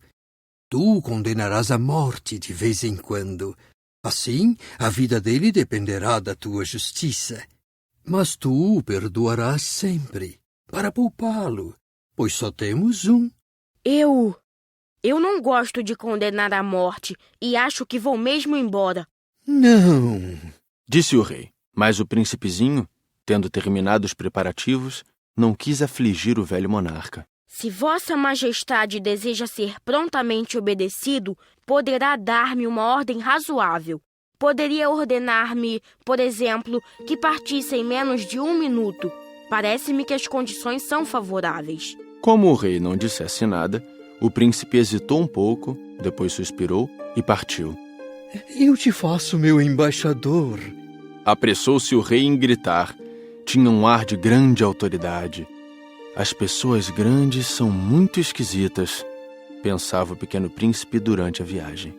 Tu o condenarás à morte de vez em quando. Assim, a vida dele dependerá da tua justiça. Mas tu o perdoarás sempre, para poupá-lo, pois só temos um. Eu não gosto de condenar à morte e acho que vou mesmo embora. Não, disse o rei, mas o príncipezinho, tendo terminado os preparativos, não quis afligir o velho monarca. Se Vossa Majestade deseja ser prontamente obedecido, poderá dar-me uma ordem razoável. Poderia ordenar-me, por exemplo, que partisse em menos de 1 minuto. Parece-me que as condições são favoráveis. Como o rei não dissesse nada, o príncipe hesitou um pouco, depois suspirou e partiu. Eu te faço meu embaixador. Apressou-se o rei em gritar. Tinha um ar de grande autoridade. As pessoas grandes são muito esquisitas, pensava o Pequeno Príncipe durante a viagem.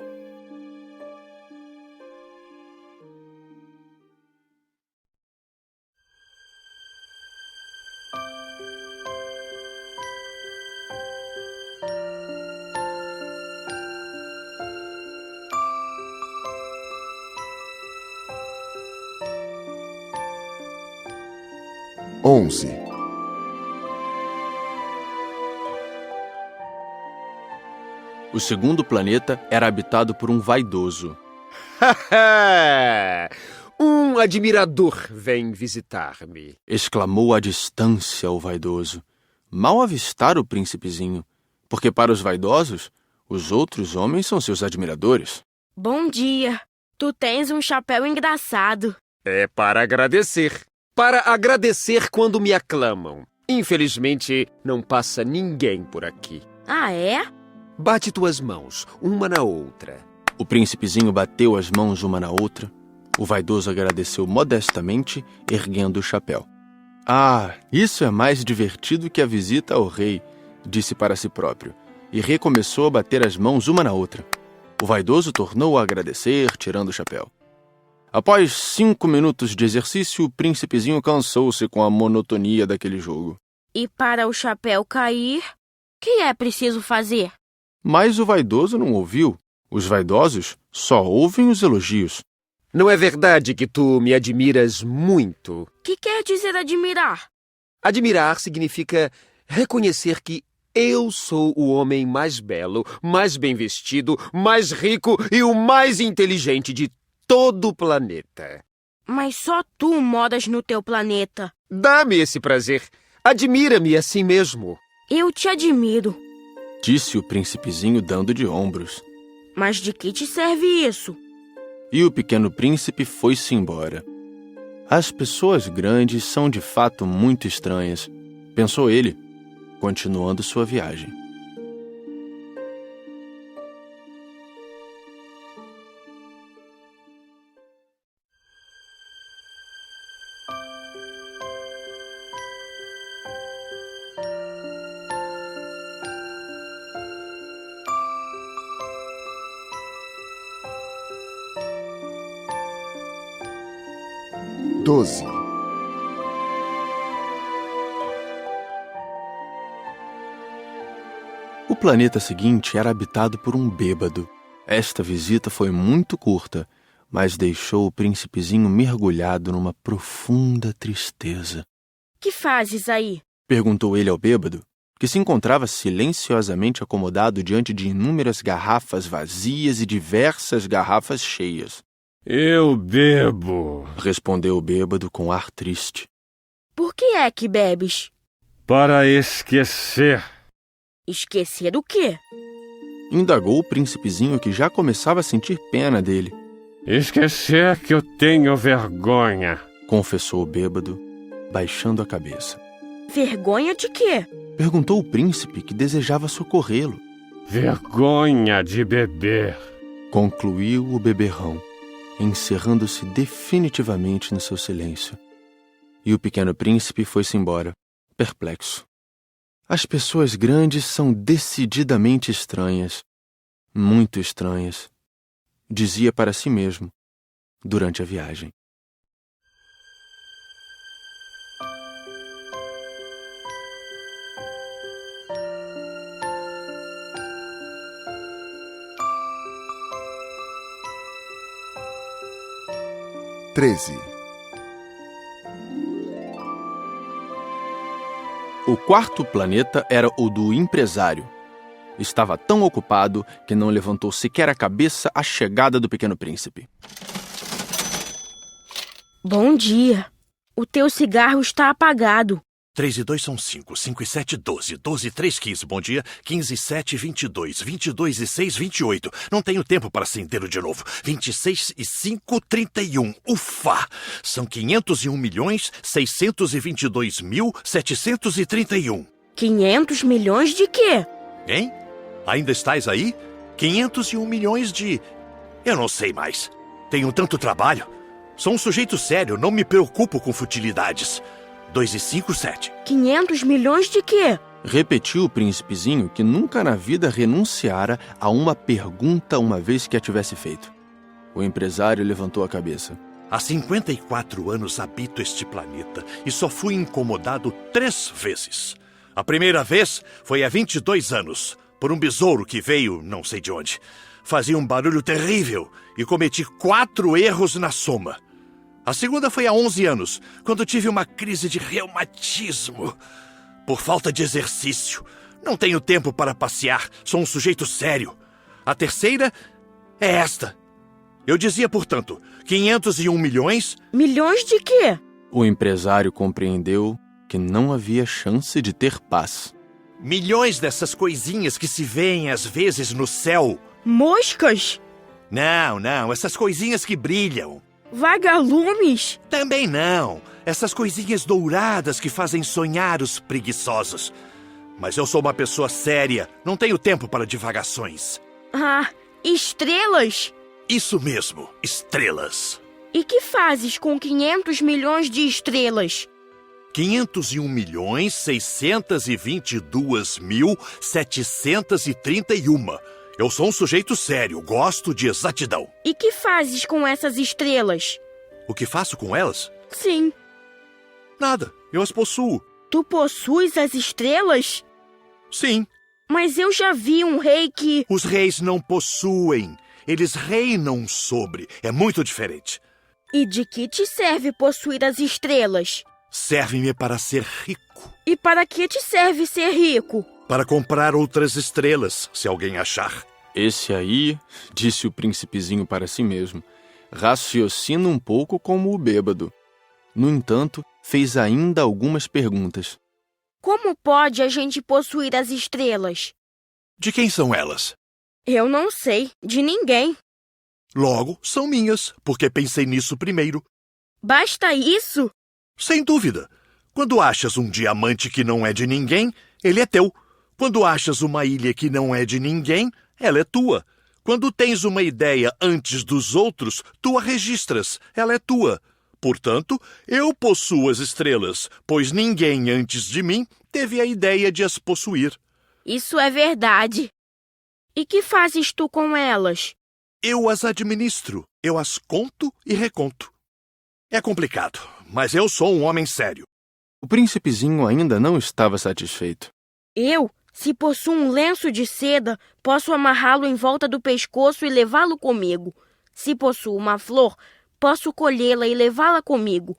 11. O segundo planeta era habitado por um vaidoso. Um admirador vem visitar-me. Exclamou à distância o vaidoso. Mal avistar o príncipezinho, porque para os vaidosos, os outros homens são seus admiradores. Bom dia. Tu tens um chapéu engraçado. É para agradecer. Para agradecer quando me aclamam. Infelizmente, não passa ninguém por aqui. Ah, é? Bate tuas mãos, uma na outra. O príncipezinho bateu as mãos uma na outra. O vaidoso agradeceu modestamente, erguendo o chapéu. Ah, isso é mais divertido que a visita ao rei, disse para si próprio, e recomeçou a bater as mãos uma na outra. O vaidoso tornou a agradecer, tirando o chapéu. Após 5 minutos de exercício, o príncipezinho cansou-se com a monotonia daquele jogo. E para o chapéu cair, o que é preciso fazer? Mas o vaidoso não ouviu. Os vaidosos só ouvem os elogios. Não é verdade que tu me admiras muito? O que quer dizer admirar? Admirar significa reconhecer que eu sou o homem mais belo, mais bem vestido, mais rico e o mais inteligente de todo o planeta. Mas só tu moras no teu planeta. Dá-me esse prazer. Admira-me assim mesmo. Eu te admiro. Disse o príncipezinho dando de ombros. Mas de que te serve isso? E o pequeno príncipe foi-se embora. As pessoas grandes são de fato muito estranhas, pensou ele, continuando sua viagem. Doze. O planeta seguinte era habitado por um bêbado. Esta visita foi muito curta, mas deixou o príncipezinho mergulhado numa profunda tristeza. Que fazes aí? Perguntou ele ao bêbado, que se encontrava silenciosamente acomodado diante de inúmeras garrafas vazias e diversas garrafas cheias. Eu bebo, respondeu o bêbado com ar triste. Por que é que bebes? para esquecer. Esquecer o quê? Indagou o príncipezinho, que já começava a sentir pena dele. Esquecer que eu tenho vergonha. Confessou o bêbado, baixando a cabeça. Vergonha de quê? Perguntou o príncipe, que desejava socorrê-lo. Vergonha de beber. Concluiu o beberrão, encerrando-se definitivamente no seu silêncio. E o pequeno príncipe foi-se embora, perplexo. As pessoas grandes são decididamente estranhas, muito estranhas, dizia para si mesmo durante a viagem. O quarto planeta era o do empresário. Estava tão ocupado que não levantou sequer a cabeça à chegada do pequeno príncipe. Bom dia. O teu cigarro está apagado. 3 e 2 são 5, 5 e 7, 12, 12 e 3, 15, bom dia, 15 e 7, 22, 22 e 6, 28, não tenho tempo para acendê-lo de novo, 26 e 5, 31, ufa, são 501.622.731. 500 milhões de quê? Hein? Ainda estás aí? 501 milhões de... Eu não sei mais, tenho tanto trabalho, sou um sujeito sério, não me preocupo com futilidades. 2 e 5, 7. 500 milhões de quê? Repetiu o príncipezinho, que nunca na vida renunciara a uma pergunta uma vez que a tivesse feito. O empresário levantou a cabeça. Há 54 anos habito este planeta e só fui incomodado 3 vezes. A primeira vez foi há 22 anos, por um besouro que veio não sei de onde. Fazia um barulho terrível e cometi 4 erros na soma. A segunda foi há 11 anos, quando tive uma crise de reumatismo. Por falta de exercício. Não tenho tempo para passear, sou um sujeito sério. A terceira é esta. Eu dizia, portanto, 501 milhões... Milhões de quê? O empresário compreendeu que não havia chance de ter paz. Milhões dessas coisinhas que se veem às vezes no céu. Moscas? Não, essas coisinhas que brilham. Vagalumes? Também não. Essas coisinhas douradas que fazem sonhar os preguiçosos. Mas eu sou uma pessoa séria, não tenho tempo para divagações. Ah, estrelas? Isso mesmo, estrelas. E que fazes com 500 milhões de estrelas? 501.622.731. Eu sou um sujeito sério, gosto de exatidão. E que fazes com essas estrelas? O que faço com elas? Sim. Nada, eu as possuo. Tu possuis as estrelas? Sim. Mas eu já vi um rei que... Os reis não possuem, eles reinam sobre. É muito diferente. E de que te serve possuir as estrelas? Serve-me para ser rico. E para que te serve ser rico? Para comprar outras estrelas, se alguém achar. Esse aí, disse o príncipezinho para si mesmo, raciocina um pouco como o bêbado. No entanto, fez ainda algumas perguntas. Como pode a gente possuir as estrelas? De quem são elas? Eu não sei, de ninguém. Logo, são minhas, porque pensei nisso primeiro. Basta isso? Sem dúvida. Quando achas um diamante que não é de ninguém, ele é teu. Quando achas uma ilha que não é de ninguém, ela é tua. Quando tens uma ideia antes dos outros, tu a registras, ela é tua. Portanto, eu possuo as estrelas, pois ninguém antes de mim teve a ideia de as possuir. Isso é verdade. E que fazes tu com elas? Eu as administro, eu as conto e reconto. É complicado, mas eu sou um homem sério. O príncipezinho ainda não estava satisfeito. Eu, se possuo um lenço de seda, posso amarrá-lo em volta do pescoço e levá-lo comigo. Se possuo uma flor, posso colhê-la e levá-la comigo.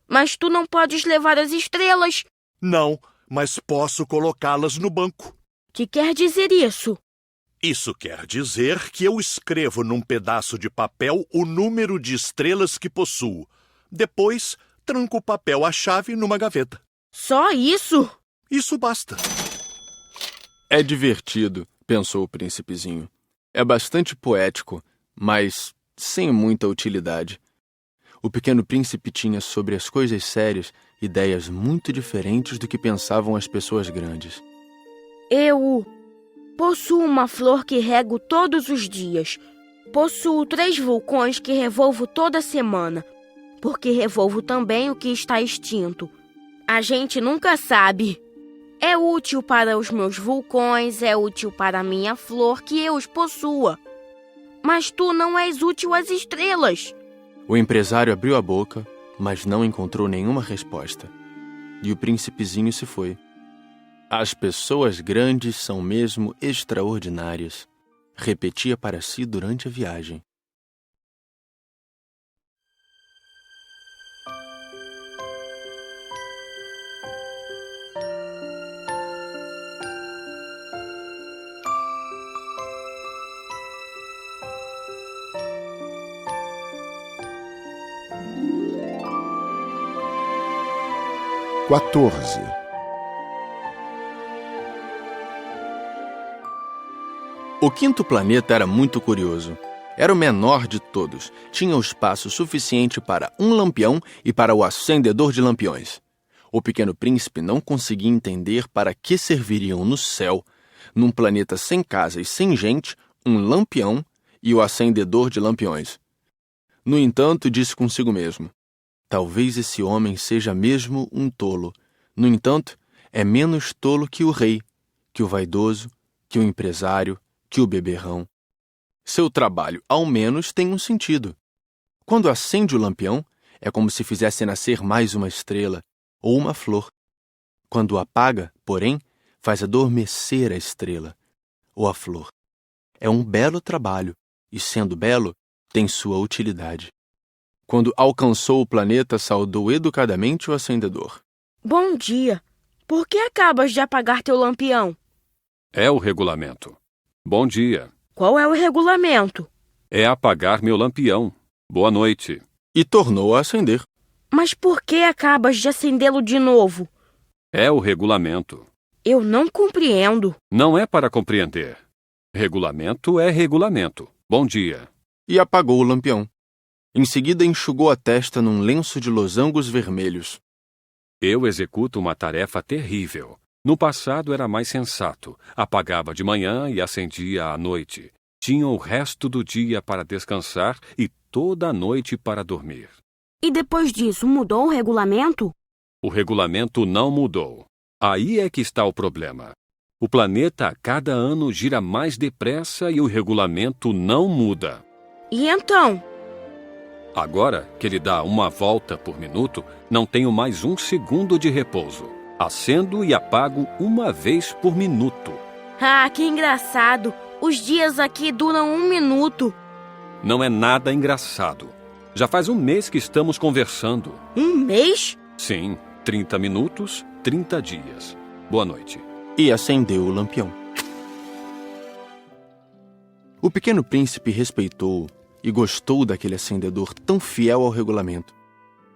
Mas tu não podes levar as estrelas. Não, mas posso colocá-las no banco. Que quer dizer isso? Isso quer dizer que eu escrevo num pedaço de papel o número de estrelas que possuo. Depois, tranco o papel à chave numa gaveta. Só isso? Isso basta. É divertido, pensou o príncipezinho. É bastante poético, mas sem muita utilidade. O pequeno príncipe tinha sobre as coisas sérias ideias muito diferentes do que pensavam as pessoas grandes. Eu possuo uma flor que rego todos os dias. Possuo 3 vulcões que revolvo toda semana, porque revolvo também o que está extinto. A gente nunca sabe. É útil para os meus vulcões, é útil para a minha flor que eu os possua. Mas tu não és útil às estrelas. O empresário abriu a boca, mas não encontrou nenhuma resposta. E o príncipezinho se foi. As pessoas grandes são mesmo extraordinárias, repetia para si durante a viagem. O quinto planeta era muito curioso. Era o menor de todos. Tinha o espaço suficiente para um lampião e para o acendedor de lampiões. O pequeno príncipe não conseguia entender para que serviriam no céu, num planeta sem casa e sem gente, um lampião e o acendedor de lampiões. No entanto, disse consigo mesmo, talvez esse homem seja mesmo um tolo. No entanto, é menos tolo que o rei, que o vaidoso, que o empresário, que o beberrão. Seu trabalho, ao menos, tem um sentido. Quando acende o lampião, é como se fizesse nascer mais uma estrela ou uma flor. Quando o apaga, porém, faz adormecer a estrela ou a flor. É um belo trabalho, e sendo belo, tem sua utilidade. Quando alcançou o planeta, saudou educadamente o acendedor. Bom dia. Por que acabas de apagar teu lampião? É o regulamento. Bom dia. Qual é o regulamento? É apagar meu lampião. Boa noite. E tornou a acender. Mas por que acabas de acendê-lo de novo? É o regulamento. Eu não compreendo. Não é para compreender. Regulamento é regulamento. Bom dia. E apagou o lampião. Em seguida, enxugou a testa num lenço de losangos vermelhos. Eu executo uma tarefa terrível. No passado era mais sensato. Apagava de manhã e acendia à noite. Tinha o resto do dia para descansar e toda a noite para dormir. E depois disso, mudou o regulamento? O regulamento não mudou. Aí é que está o problema. O planeta a cada ano gira mais depressa e o regulamento não muda. E então? Agora que ele dá uma volta por minuto, não tenho mais 1 segundo de repouso. Acendo e apago uma vez por minuto. Ah, que engraçado. Os dias aqui duram 1 minuto. Não é nada engraçado. Já faz 1 mês que estamos conversando. 1 mês? Sim, 30 minutos, 30 dias. Boa noite. E acendeu o lampião. O pequeno príncipe respeitou e gostou daquele acendedor tão fiel ao regulamento.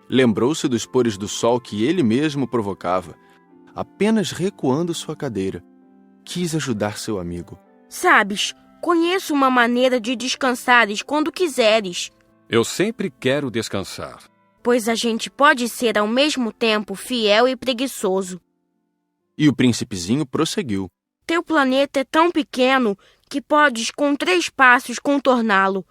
Lembrou-se dos pores do sol que ele mesmo provocava, apenas recuando sua cadeira. Quis ajudar seu amigo. Sabes, conheço uma maneira de descansares quando quiseres. Eu sempre quero descansar. Pois a gente pode ser ao mesmo tempo fiel e preguiçoso. E o príncipezinho prosseguiu. Teu planeta é tão pequeno que podes com 3 passos contorná-lo.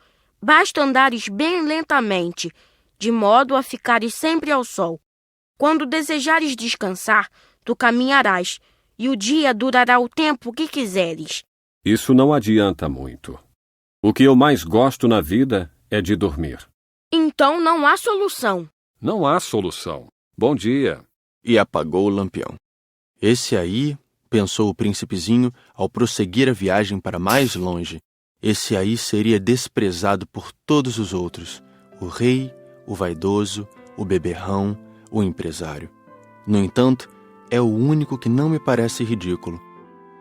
Basta andares bem lentamente, de modo a ficares sempre ao sol. Quando desejares descansar, tu caminharás, e o dia durará o tempo que quiseres. Isso não adianta muito. O que eu mais gosto na vida é de dormir. Então não há solução. Não há solução. Bom dia. E apagou o lampião. Esse aí, pensou o príncipezinho ao prosseguir a viagem para mais longe, esse aí seria desprezado por todos os outros, o rei, o vaidoso, o beberrão, o empresário. No entanto, é o único que não me parece ridículo.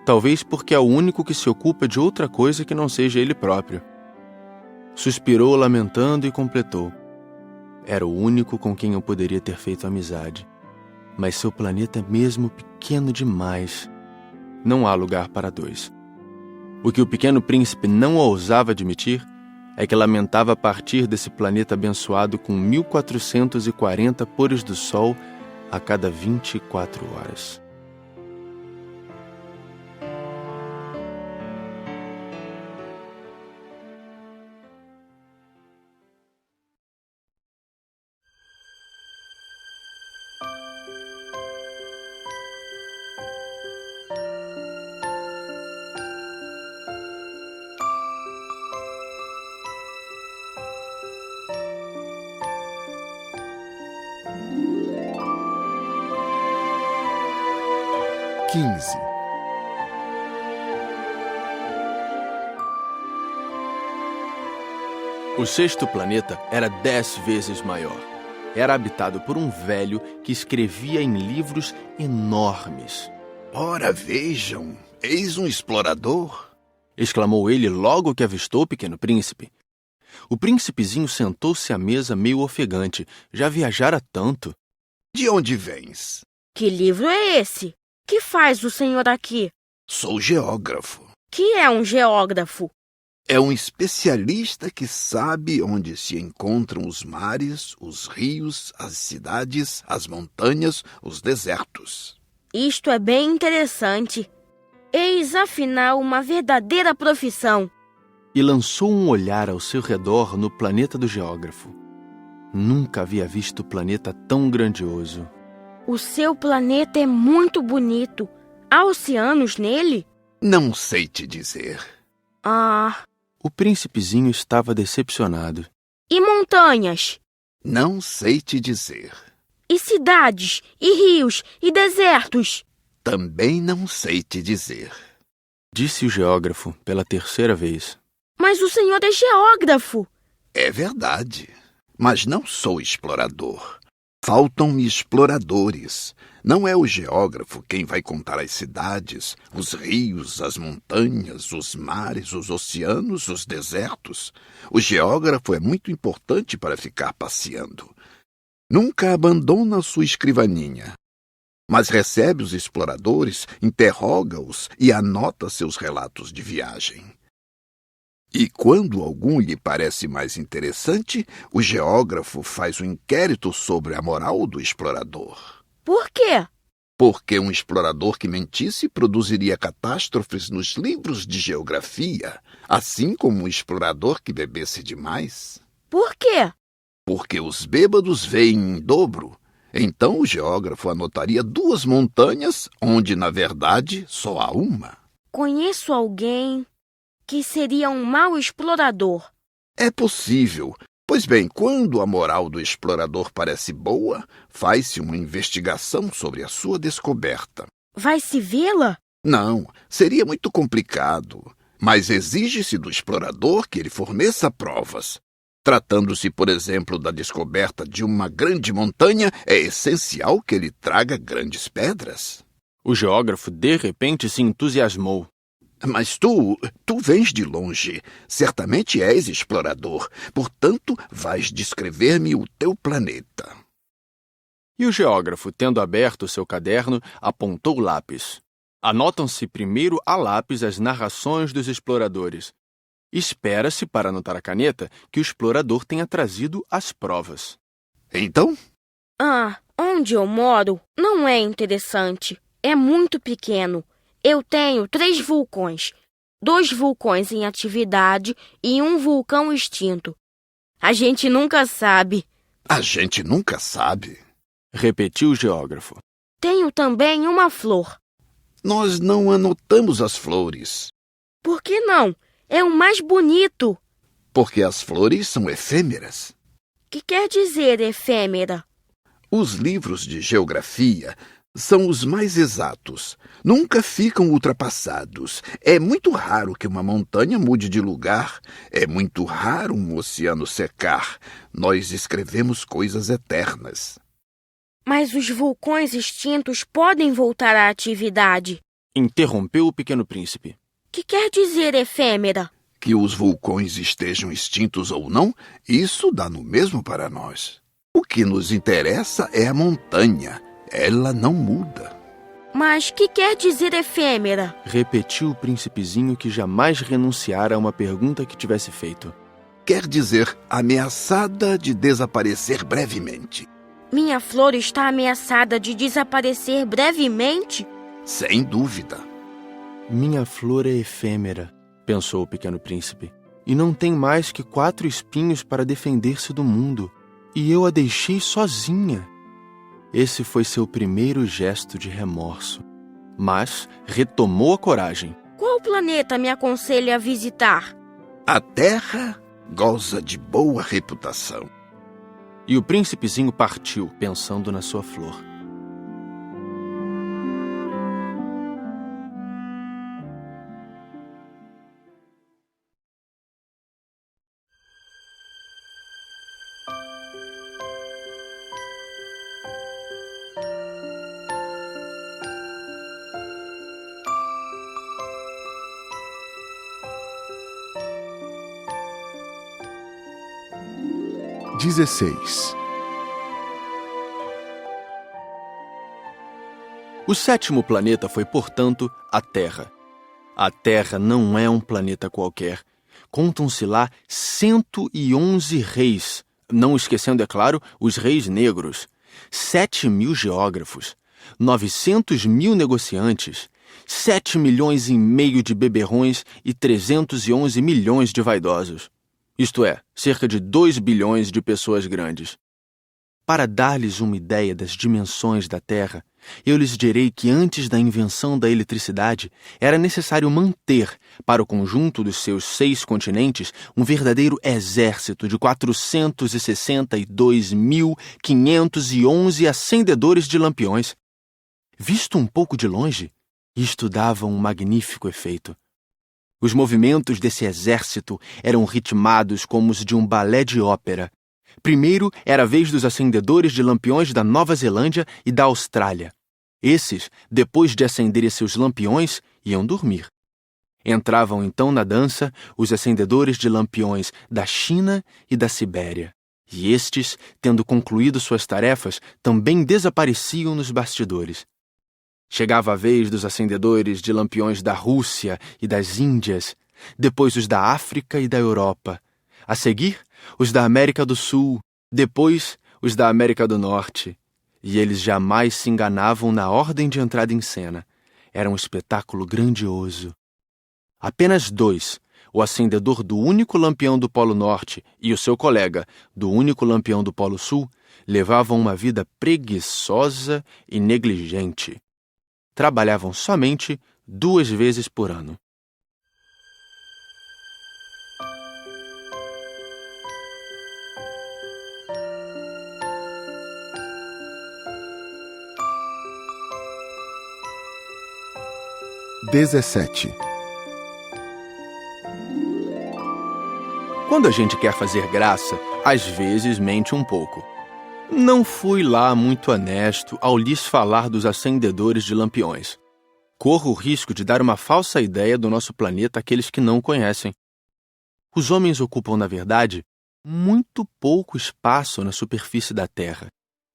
Talvez porque é o único que se ocupa de outra coisa que não seja ele próprio. Suspirou lamentando e completou. Era o único com quem eu poderia ter feito amizade. Mas seu planeta é mesmo pequeno demais. Não há lugar para 2. O que o pequeno príncipe não ousava admitir é que lamentava partir desse planeta abençoado com 1440 pores do sol a cada 24 horas. O 6º planeta era 10 vezes maior. Era habitado por um velho que escrevia em livros enormes. Ora, vejam, eis um explorador! Exclamou ele logo que avistou o pequeno príncipe. O príncipezinho sentou-se à mesa meio ofegante. Já viajara tanto. De onde vens? Que livro é esse? Que faz o senhor aqui? Sou geógrafo. Que é um geógrafo? É um especialista que sabe onde se encontram os mares, os rios, as cidades, as montanhas, os desertos. Isto é bem interessante. Eis, afinal, uma verdadeira profissão. E lançou um olhar ao seu redor no planeta do geógrafo. Nunca havia visto planeta tão grandioso. O seu planeta é muito bonito. Há oceanos nele? Não sei te dizer. Ah... O príncipezinho estava decepcionado. E montanhas? Não sei te dizer. E cidades? E rios? E desertos? Também não sei te dizer. Disse o geógrafo pela 3ª vez. Mas o senhor é geógrafo. É verdade. Mas não sou explorador. Faltam-me exploradores. Não é o geógrafo quem vai contar as cidades, os rios, as montanhas, os mares, os oceanos, os desertos. O geógrafo é muito importante para ficar passeando. Nunca abandona sua escrivaninha, mas recebe os exploradores, interroga-os e anota seus relatos de viagem. E quando algum lhe parece mais interessante, o geógrafo faz um inquérito sobre a moral do explorador. Por quê? Porque um explorador que mentisse produziria catástrofes nos livros de geografia, assim como um explorador que bebesse demais. Por quê? Porque os bêbados veem em dobro. Então o geógrafo anotaria 2 montanhas, onde, na verdade, só há uma. Conheço alguém que seria um mau explorador. É possível. Pois bem, quando a moral do explorador parece boa, faz-se uma investigação sobre a sua descoberta. Vai-se vê-la? Não, seria muito complicado. Mas exige-se do explorador que ele forneça provas. Tratando-se, por exemplo, da descoberta de uma grande montanha, é essencial que ele traga grandes pedras. O geógrafo, de repente, se entusiasmou. Mas tu vens de longe. Certamente és explorador. Portanto, vais descrever-me o teu planeta. E o geógrafo, tendo aberto seu caderno, apontou o lápis. Anotam-se primeiro a lápis as narrações dos exploradores. Espera-se, para anotar a caneta, que o explorador tenha trazido as provas. Então? Onde eu moro não é interessante. É muito pequeno. Eu tenho 3 vulcões. 2 vulcões em atividade e 1 vulcão extinto. A gente nunca sabe. A gente nunca sabe? Repetiu o geógrafo. Tenho também uma flor. Nós não anotamos as flores. Por que não? É o mais bonito. Porque as flores são efêmeras. Que quer dizer efêmera? Os livros de geografia são os mais exatos. Nunca ficam ultrapassados. É muito raro que uma montanha mude de lugar. É muito raro um oceano secar. Nós escrevemos coisas eternas. Mas os vulcões extintos podem voltar à atividade. Interrompeu o Pequeno Príncipe. Que quer dizer efêmera? Que os vulcões estejam extintos ou não, isso dá no mesmo para nós. O que nos interessa é a montanha. Ela não muda. Mas que quer dizer efêmera? Repetiu o príncipezinho, que jamais renunciara a uma pergunta que tivesse feito. Quer dizer ameaçada de desaparecer brevemente. Minha flor está ameaçada de desaparecer brevemente? Sem dúvida. Minha flor é efêmera, pensou o Pequeno Príncipe, e não tem mais que 4 espinhos para defender-se do mundo, e eu a deixei sozinha. Esse foi seu primeiro gesto de remorso, mas retomou a coragem. Qual planeta me aconselha a visitar? A Terra goza de boa reputação. E o príncipezinho partiu, pensando na sua flor. O 7º planeta foi, portanto, a Terra. A Terra não é um planeta qualquer. Contam-se lá 111 reis, não esquecendo, é claro, os reis negros, 7.000 geógrafos, 900.000 negociantes, 7,5 milhões de beberrões e 311 milhões de vaidosos. Isto é, cerca de 2 bilhões de pessoas grandes. Para dar-lhes uma ideia das dimensões da Terra, eu lhes direi que antes da invenção da eletricidade, era necessário manter, para o conjunto dos seus 6 continentes, um verdadeiro exército de 462.511 acendedores de lampiões. Visto um pouco de longe, isto dava um magnífico efeito. Os movimentos desse exército eram ritmados como os de um balé de ópera. Primeiro era a vez dos acendedores de lampiões da Nova Zelândia e da Austrália. Esses, depois de acenderem seus lampiões, iam dormir. Entravam então na dança os acendedores de lampiões da China e da Sibéria. E estes, tendo concluído suas tarefas, também desapareciam nos bastidores. Chegava a vez dos acendedores de lampiões da Rússia e das Índias, depois os da África e da Europa. A seguir, os da América do Sul, depois os da América do Norte. E eles jamais se enganavam na ordem de entrada em cena. Era um espetáculo grandioso. Apenas dois, o acendedor do único lampião do Polo Norte e o seu colega, do único lampião do Polo Sul, levavam uma vida preguiçosa e negligente. Trabalhavam somente 2 vezes por ano. Quando a gente quer fazer graça, às vezes mente um pouco. Não fui lá muito honesto ao lhes falar dos acendedores de lampiões. Corro o risco de dar uma falsa ideia do nosso planeta àqueles que não o conhecem. Os homens ocupam, na verdade, muito pouco espaço na superfície da Terra.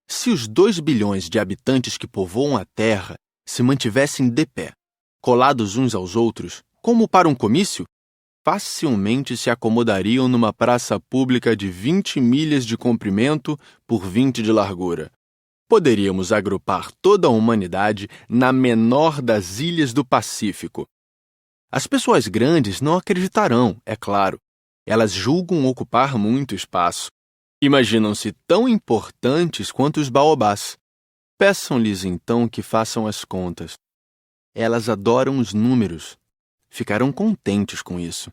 Se os 2 bilhões de habitantes que povoam a Terra se mantivessem de pé, colados uns aos outros, como para um comício, facilmente se acomodariam numa praça pública de 20 milhas de comprimento por 20 de largura. Poderíamos agrupar toda a humanidade na menor das ilhas do Pacífico. As pessoas grandes não acreditarão, é claro. Elas julgam ocupar muito espaço. Imaginam-se tão importantes quanto os baobás. Peçam-lhes então que façam as contas. Elas adoram os números. Ficarão contentes com isso.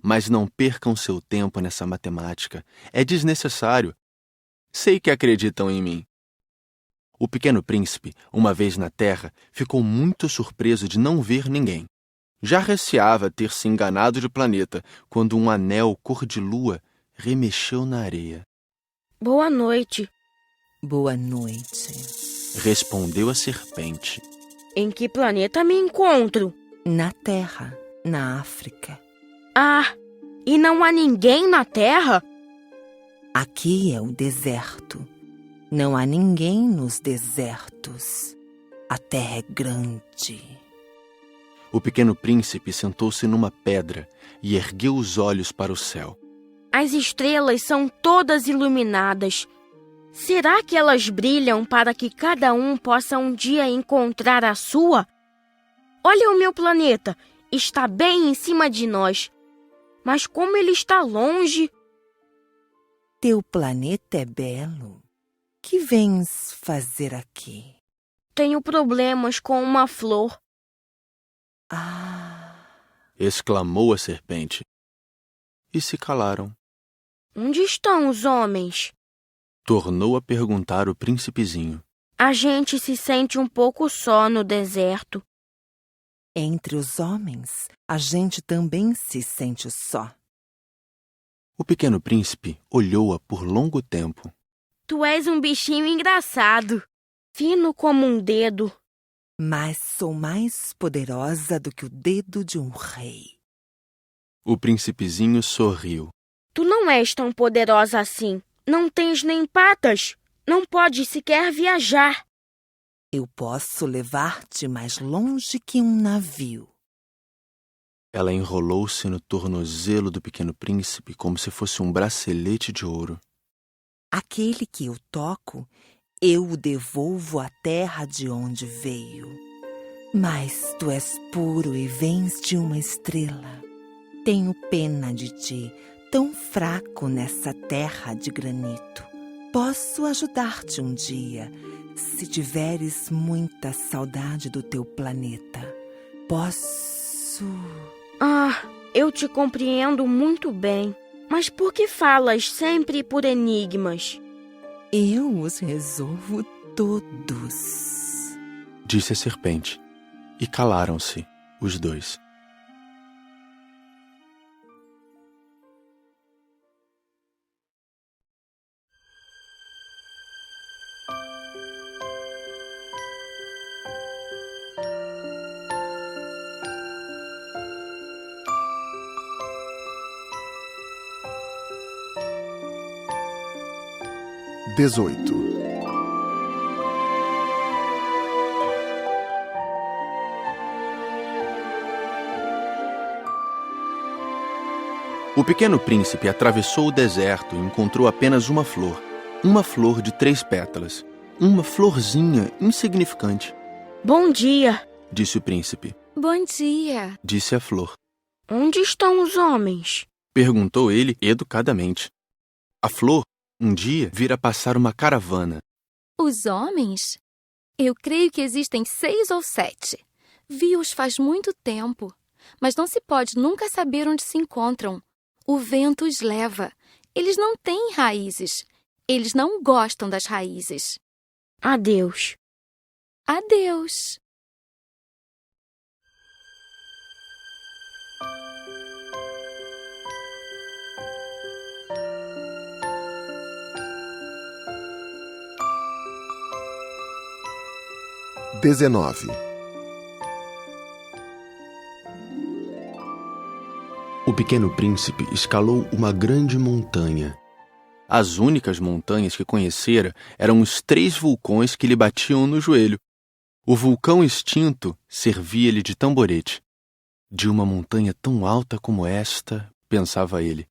Mas não percam seu tempo nessa matemática. É desnecessário. Sei que acreditam em mim. O Pequeno Príncipe, uma vez na Terra, ficou muito surpreso de não ver ninguém. Já receava ter se enganado de planeta quando um anel cor de lua remexeu na areia. Boa noite. Boa noite. Respondeu a serpente. Em que planeta me encontro? Na Terra, na África. Ah, e não há ninguém na Terra? Aqui é o deserto. Não há ninguém nos desertos. A Terra é grande. O Pequeno Príncipe sentou-se numa pedra e ergueu os olhos para o céu. As estrelas são todas iluminadas. Será que elas brilham para que cada um possa um dia encontrar a sua? Olha o meu planeta, está bem em cima de nós. Mas como ele está longe... Teu planeta é belo. Que vens fazer aqui? Tenho problemas com uma flor. Ah! Exclamou a serpente. E se calaram. Onde estão os homens? Tornou a perguntar o príncipezinho. A gente se sente um pouco só no deserto. Entre os homens, a gente também se sente só. O Pequeno Príncipe olhou-a por longo tempo. Tu és um bichinho engraçado, fino como um dedo. Mas sou mais poderosa do que o dedo de um rei. O príncipezinho sorriu. Tu não és tão poderosa assim. Não tens nem patas. Não podes sequer viajar. Eu posso levar-te mais longe que um navio. Ela enrolou-se no tornozelo do Pequeno Príncipe como se fosse um bracelete de ouro. Aquele que eu toco, eu o devolvo à terra de onde veio. Mas tu és puro e vens de uma estrela. Tenho pena de ti, tão fraco nessa terra de granito. Posso ajudar-te um dia, se tiveres muita saudade do teu planeta. Posso... Ah, eu te compreendo muito bem. Mas por que falas sempre por enigmas? Eu os resolvo todos. Disse a serpente. E calaram-se, os dois. 18. O pequeno príncipe atravessou o deserto e encontrou apenas uma flor de 3 pétalas, uma florzinha insignificante. Bom dia, disse o príncipe. Bom dia, disse a flor. Onde estão os homens? Perguntou ele educadamente. A flor, um dia, vira passar uma caravana. Os homens? Eu creio que existem 6 ou 7. Vi-os faz muito tempo, mas não se pode nunca saber onde se encontram. O vento os leva. Eles não têm raízes. Eles não gostam das raízes. Adeus. Adeus. O pequeno príncipe escalou uma grande montanha. As únicas montanhas que conhecera eram os 3 vulcões que lhe batiam no joelho. O vulcão extinto servia-lhe de tamborete. De uma montanha tão alta como esta, pensava ele,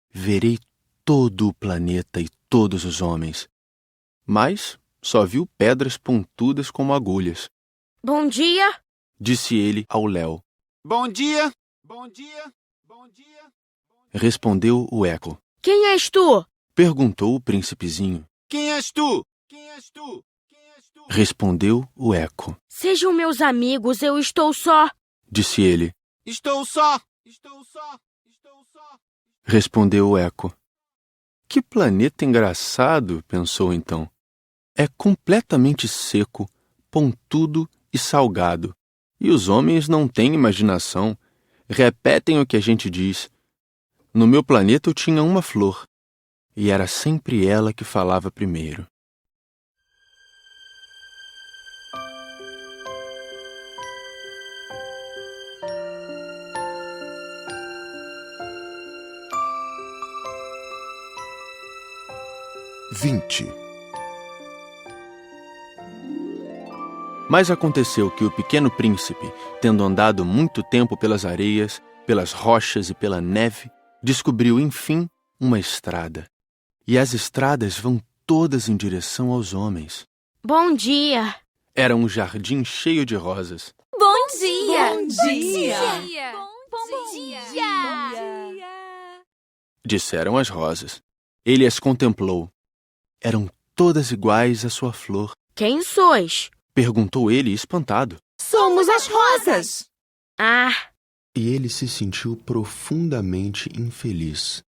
verei todo o planeta e todos os homens. Mas só viu pedras pontudas como agulhas. Bom dia, disse ele ao Léo. Bom dia, bom dia. Bom dia. Respondeu o eco. Quem és tu? Perguntou o príncipezinho. Quem és tu? Quem és tu? Quem és tu? Respondeu o eco. Sejam meus amigos, eu estou só. Disse ele. Estou só. Estou só. Estou só. Respondeu o eco. Que planeta engraçado, pensou então. É completamente seco, pontudo e salgado. E os homens não têm imaginação. Repetem o que a gente diz. No meu planeta eu tinha uma flor, e era sempre ela que falava primeiro. Mas aconteceu que o pequeno príncipe, tendo andado muito tempo pelas areias, pelas rochas e pela neve, descobriu, enfim, uma estrada. E as estradas vão todas em direção aos homens. Bom dia. Era um jardim cheio de rosas. Bom dia! Bom dia! Bom dia! Disseram as rosas. Ele as contemplou. Eram todas iguais à sua flor. Quem sois? Perguntou ele, espantado. Somos as rosas! Ah! E ele se sentiu profundamente infeliz.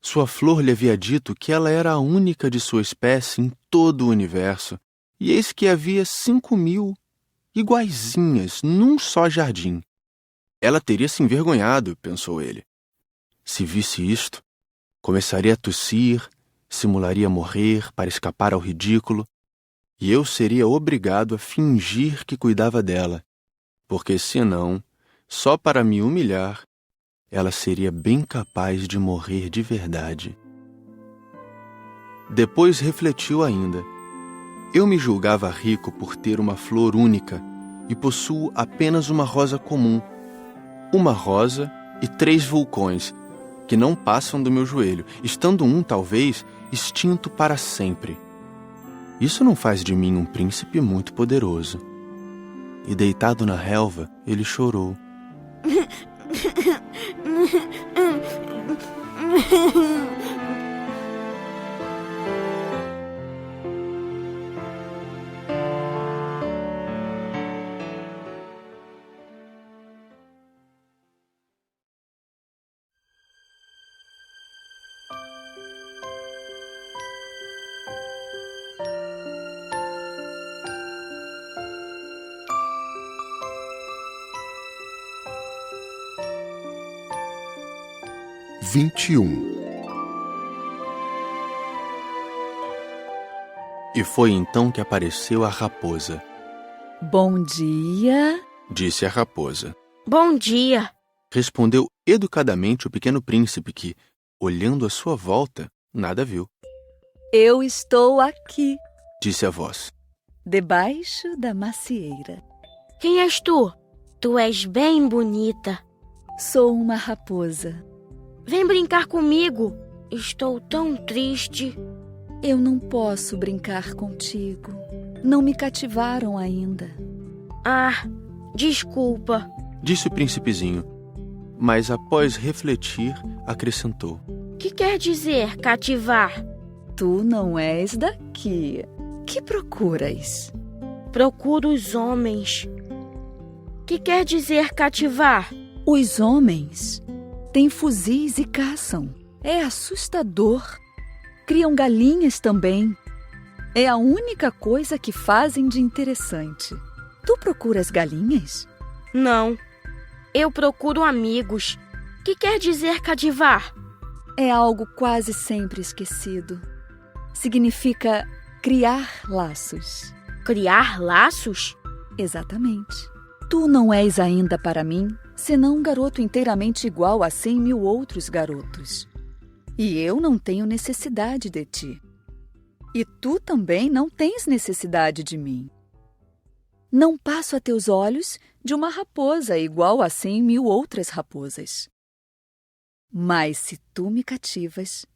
Sua flor lhe havia dito que ela era a única de sua espécie em todo o universo, e eis que havia 5.000 iguaizinhas num só jardim. Ela teria se envergonhado, pensou ele. Se visse isto, começaria a tossir, simularia morrer para escapar ao ridículo, e eu seria obrigado a fingir que cuidava dela, porque senão, só para me humilhar, ela seria bem capaz de morrer de verdade. Depois refletiu ainda. Eu me julgava rico por ter uma flor única e possuo apenas uma rosa comum. Uma rosa e 3 vulcões, que não passam do meu joelho, estando um, talvez, extinto para sempre. Isso não faz de mim um príncipe muito poderoso. E deitado na relva, ele chorou. E foi então que apareceu a raposa. Bom dia! Disse a raposa. Bom dia! Respondeu educadamente o pequeno príncipe que, olhando à sua volta, nada viu. Eu estou aqui, disse a voz. debaixo da macieira. Quem és tu? Tu és bem bonita. Sou uma raposa. Vem brincar comigo. Estou tão triste. Eu não posso brincar contigo. Não me cativaram ainda. Ah, desculpa, Disse o príncipezinho, mas após refletir, acrescentou. que quer dizer cativar? Tu não és daqui. Que procuras? Procuro os homens. Que quer dizer cativar? Os homens têm fuzis e caçam. É assustador. Criam galinhas também. É a única coisa que fazem de interessante. Tu procuras galinhas? Não. Eu procuro amigos. Que quer dizer cativar? É algo quase sempre esquecido. Significa criar laços. Criar laços? Exatamente. Tu não és ainda para mim, senão um garoto inteiramente igual a 100.000 outros garotos. E eu não tenho necessidade de ti. E tu também não tens necessidade de mim. Não passo a teus olhos de uma raposa igual a 100.000 outras raposas. Mas se tu me cativas,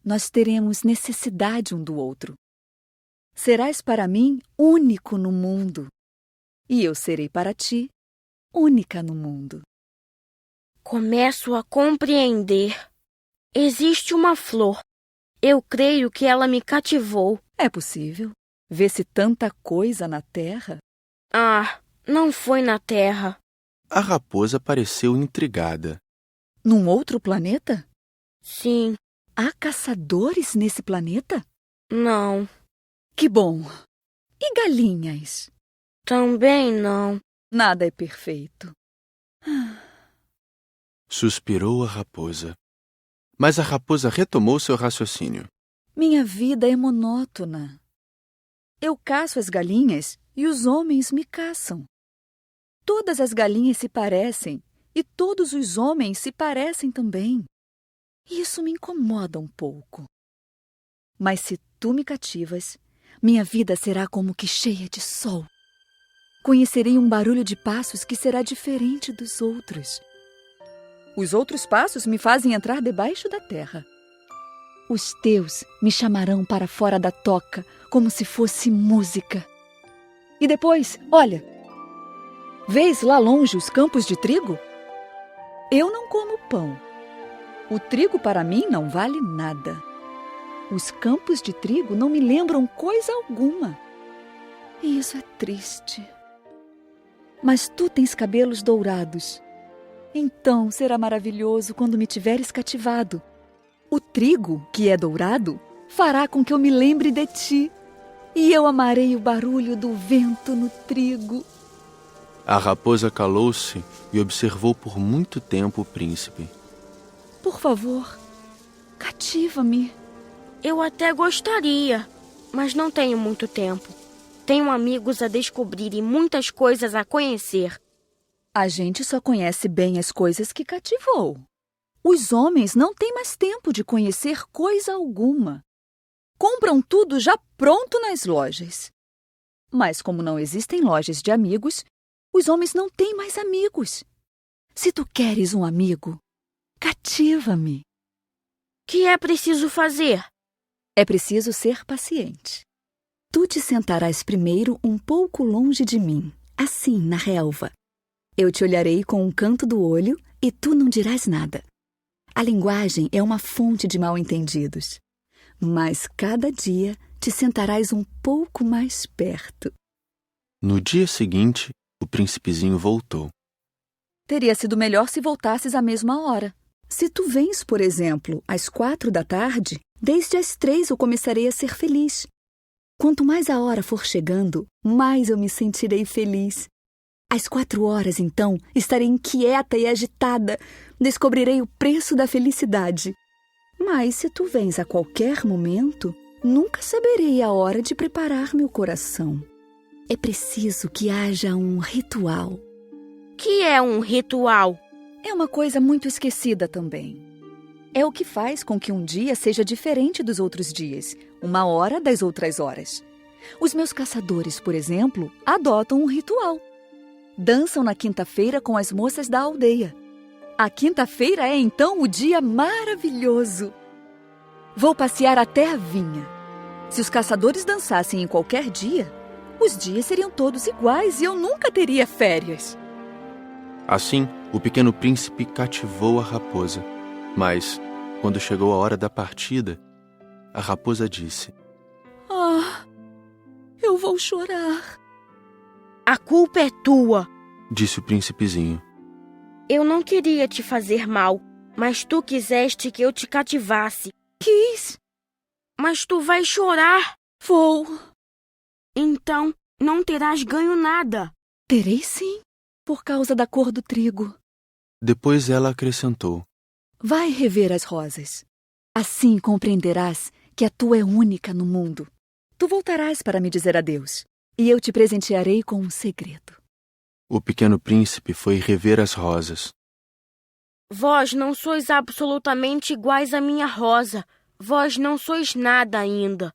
nós teremos necessidade um do outro. Serás para mim único no mundo, e eu serei para ti única no mundo. Começo a compreender. Existe uma flor. Eu creio que ela me cativou. É possível. Vê-se tanta coisa na terra. Ah, não foi na Terra. A raposa pareceu intrigada. Num outro planeta? Sim. Há caçadores nesse planeta? Não. Que bom. E galinhas? Também não. Nada é perfeito. Suspirou a raposa. Mas a raposa retomou seu raciocínio. Minha vida é monótona. Eu caço as galinhas e os homens me caçam. Todas as galinhas se parecem e todos os homens se parecem também. Isso me incomoda um pouco. Mas se tu me cativas, minha vida será como que cheia de sol. Conhecerei um barulho de passos que será diferente dos outros. Os outros passos me fazem entrar debaixo da terra. Os teus me chamarão para fora da toca, como se fosse música. E depois, olha, vês lá longe os campos de trigo? Eu não como pão. O trigo para mim não vale nada. Os campos de trigo não me lembram coisa alguma. E isso é triste. Mas tu tens cabelos dourados. Então será maravilhoso quando me tiveres cativado. O trigo, que é dourado, fará com que eu me lembre de ti. E eu amarei o barulho do vento no trigo. A raposa calou-se e observou por muito tempo o príncipe. Por favor, cativa-me. Eu até gostaria, mas não tenho muito tempo. Tenho amigos a descobrir e muitas coisas a conhecer. A gente só conhece bem as coisas que cativou. Os homens não têm mais tempo de conhecer coisa alguma. Compram tudo já pronto nas lojas. Mas como não existem lojas de amigos, os homens não têm mais amigos. Se tu queres um amigo, cativa-me. Que é preciso fazer? É preciso ser paciente. Tu te sentarás primeiro um pouco longe de mim, assim, na relva. Eu te olharei com um canto do olho e tu não dirás nada. A linguagem é uma fonte de mal-entendidos. Mas cada dia te sentarás um pouco mais perto. No dia seguinte, o príncipezinho voltou. Teria sido melhor se voltasses à mesma hora. Se tu vens, por exemplo, às 4 da tarde, desde as 3 eu começarei a ser feliz. Quanto mais a hora for chegando, mais eu me sentirei feliz. Às 4 horas, então, estarei inquieta e agitada. Descobrirei o preço da felicidade. Mas se tu vens a qualquer momento, nunca saberei a hora de preparar meu coração. É preciso que haja um ritual. Que é um ritual? É uma coisa muito esquecida também. É o que faz com que um dia seja diferente dos outros dias, uma hora das outras horas. Os meus caçadores, por exemplo, adotam um ritual. Dançam na quinta-feira com as moças da aldeia. A quinta-feira é então o dia maravilhoso. Vou passear até a vinha. Se os caçadores dançassem em qualquer dia, os dias seriam todos iguais e eu nunca teria férias. Assim, o pequeno príncipe cativou a raposa. Mas, quando chegou a hora da partida, a raposa disse: Ah, eu vou chorar. A culpa é tua, disse o príncipezinho. Eu não queria te fazer mal, mas tu quiseste que eu te cativasse. Quis. Mas tu vais chorar. Vou. Então, não terás ganho nada. Terei sim, por causa da cor do trigo. Depois ela acrescentou: Vai rever as rosas. Assim compreenderás que a tua é única no mundo. Tu voltarás para me dizer adeus, e eu te presentearei com um segredo. O pequeno príncipe foi rever as rosas. Vós não sois absolutamente iguais à minha rosa. Vós não sois nada ainda.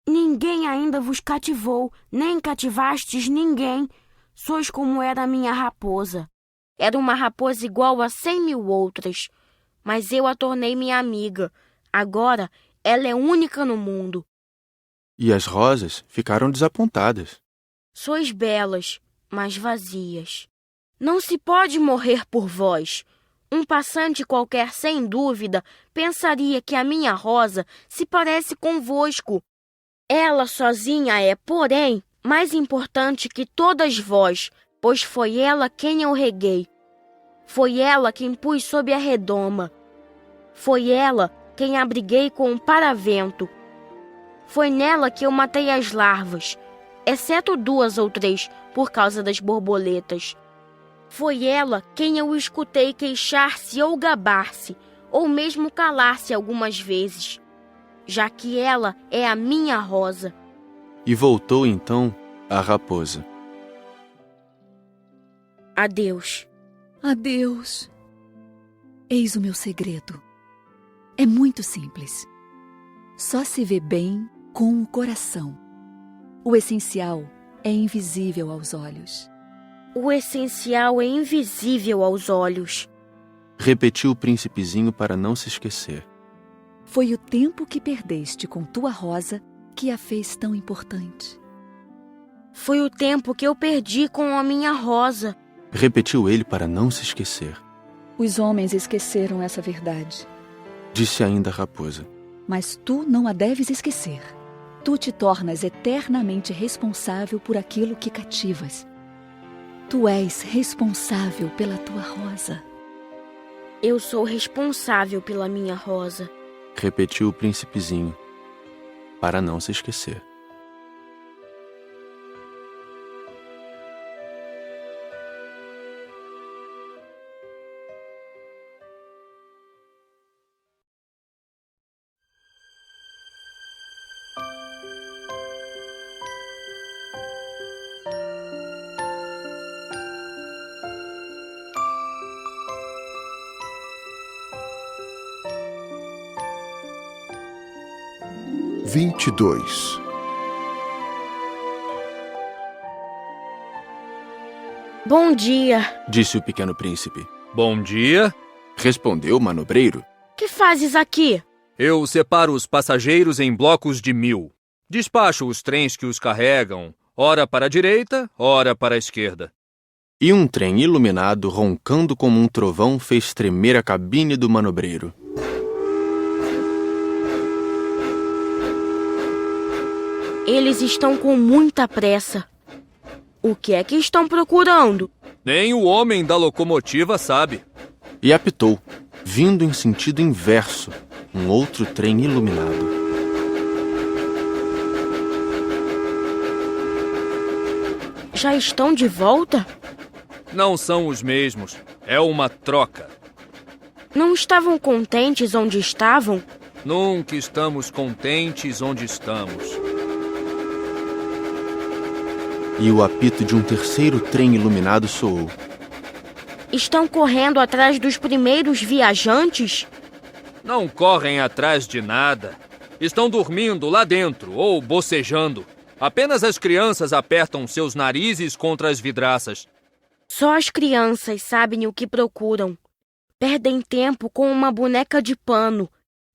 Ninguém ainda vos cativou, nem cativastes ninguém. Sois como era a minha raposa. Era uma raposa igual a 100.000 outras. Mas eu a tornei minha amiga. Agora ela é única no mundo. E as rosas ficaram desapontadas. Sois belas, mas vazias. Não se pode morrer por vós. Um passante qualquer, sem dúvida, pensaria que a minha rosa se parece convosco. Ela sozinha é, porém, mais importante que todas vós, pois foi ela quem eu reguei. Foi ela quem pus sob a redoma. Foi ela quem abriguei com um paravento. Foi nela que eu matei as larvas, exceto 2 ou 3, por causa das borboletas. Foi ela quem eu escutei queixar-se ou gabar-se, ou mesmo calar-se algumas vezes, já que ela é a minha rosa. E voltou então a raposa. Adeus. Adeus. Eis o meu segredo. É muito simples. Só se vê bem com o coração. O essencial é invisível aos olhos. O essencial é invisível aos olhos, repetiu o príncipezinho para não se esquecer. Foi o tempo que perdeste com tua rosa que a fez tão importante. Foi o tempo que eu perdi com a minha rosa, repetiu ele para não se esquecer. Os homens esqueceram essa verdade, disse ainda a raposa. Mas tu não a deves esquecer. Tu te tornas eternamente responsável por aquilo que cativas. Tu és responsável pela tua rosa. Eu sou responsável pela minha rosa, repetiu o príncipezinho, para não se esquecer. Bom dia, disse o pequeno príncipe. Bom dia, respondeu o manobreiro. Que fazes aqui? Eu separo os passageiros em blocos de 1000. Despacho os trens que os carregam, ora para a direita, ora para a esquerda. E um trem iluminado, roncando como um trovão, fez tremer a cabine do manobreiro. Eles estão com muita pressa. O que é que estão procurando? Nem o homem da locomotiva sabe. E apitou, vindo em sentido inverso, um outro trem iluminado. Já estão de volta? Não são os mesmos. É uma troca. Não estavam contentes onde estavam? Nunca estamos contentes onde estamos. E o apito de um terceiro trem iluminado soou. Estão correndo atrás dos primeiros viajantes? Não correm atrás de nada. Estão dormindo lá dentro ou bocejando. Apenas as crianças apertam seus narizes contra as vidraças. Só as crianças sabem o que procuram. Perdem tempo com uma boneca de pano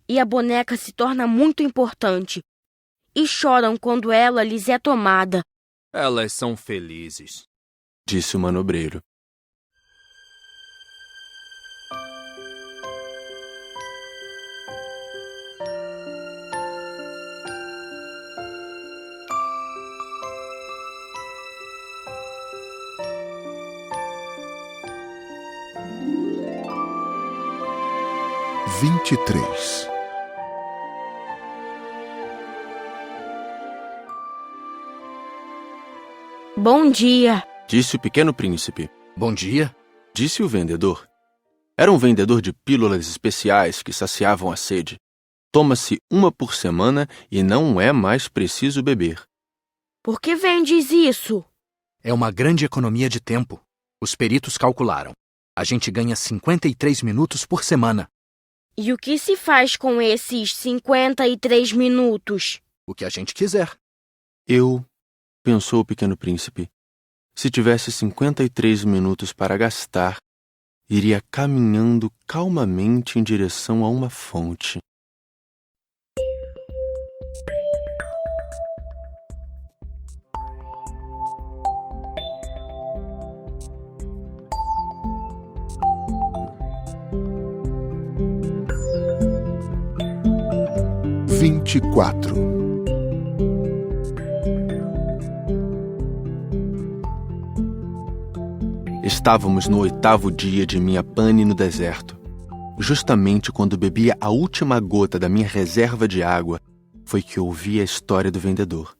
e a boneca se torna muito importante. E choram quando ela lhes é tomada. Elas são felizes, disse o manobreiro. Bom dia, disse o pequeno príncipe. Bom dia, disse o vendedor. Era um vendedor de pílulas especiais que saciavam a sede. Toma-se uma por semana e não é mais preciso beber. Por que vendes isso? É uma grande economia de tempo. Os peritos calcularam. A gente ganha 53 minutos por semana. E o que se faz com esses 53 minutos? O que a gente quiser. Pensou o pequeno príncipe, se tivesse 53 minutos para gastar, iria caminhando calmamente em direção a uma fonte. Estávamos no 8º dia de minha pane no deserto. Justamente quando bebia a última gota da minha reserva de água, foi que ouvi a história do vendedor.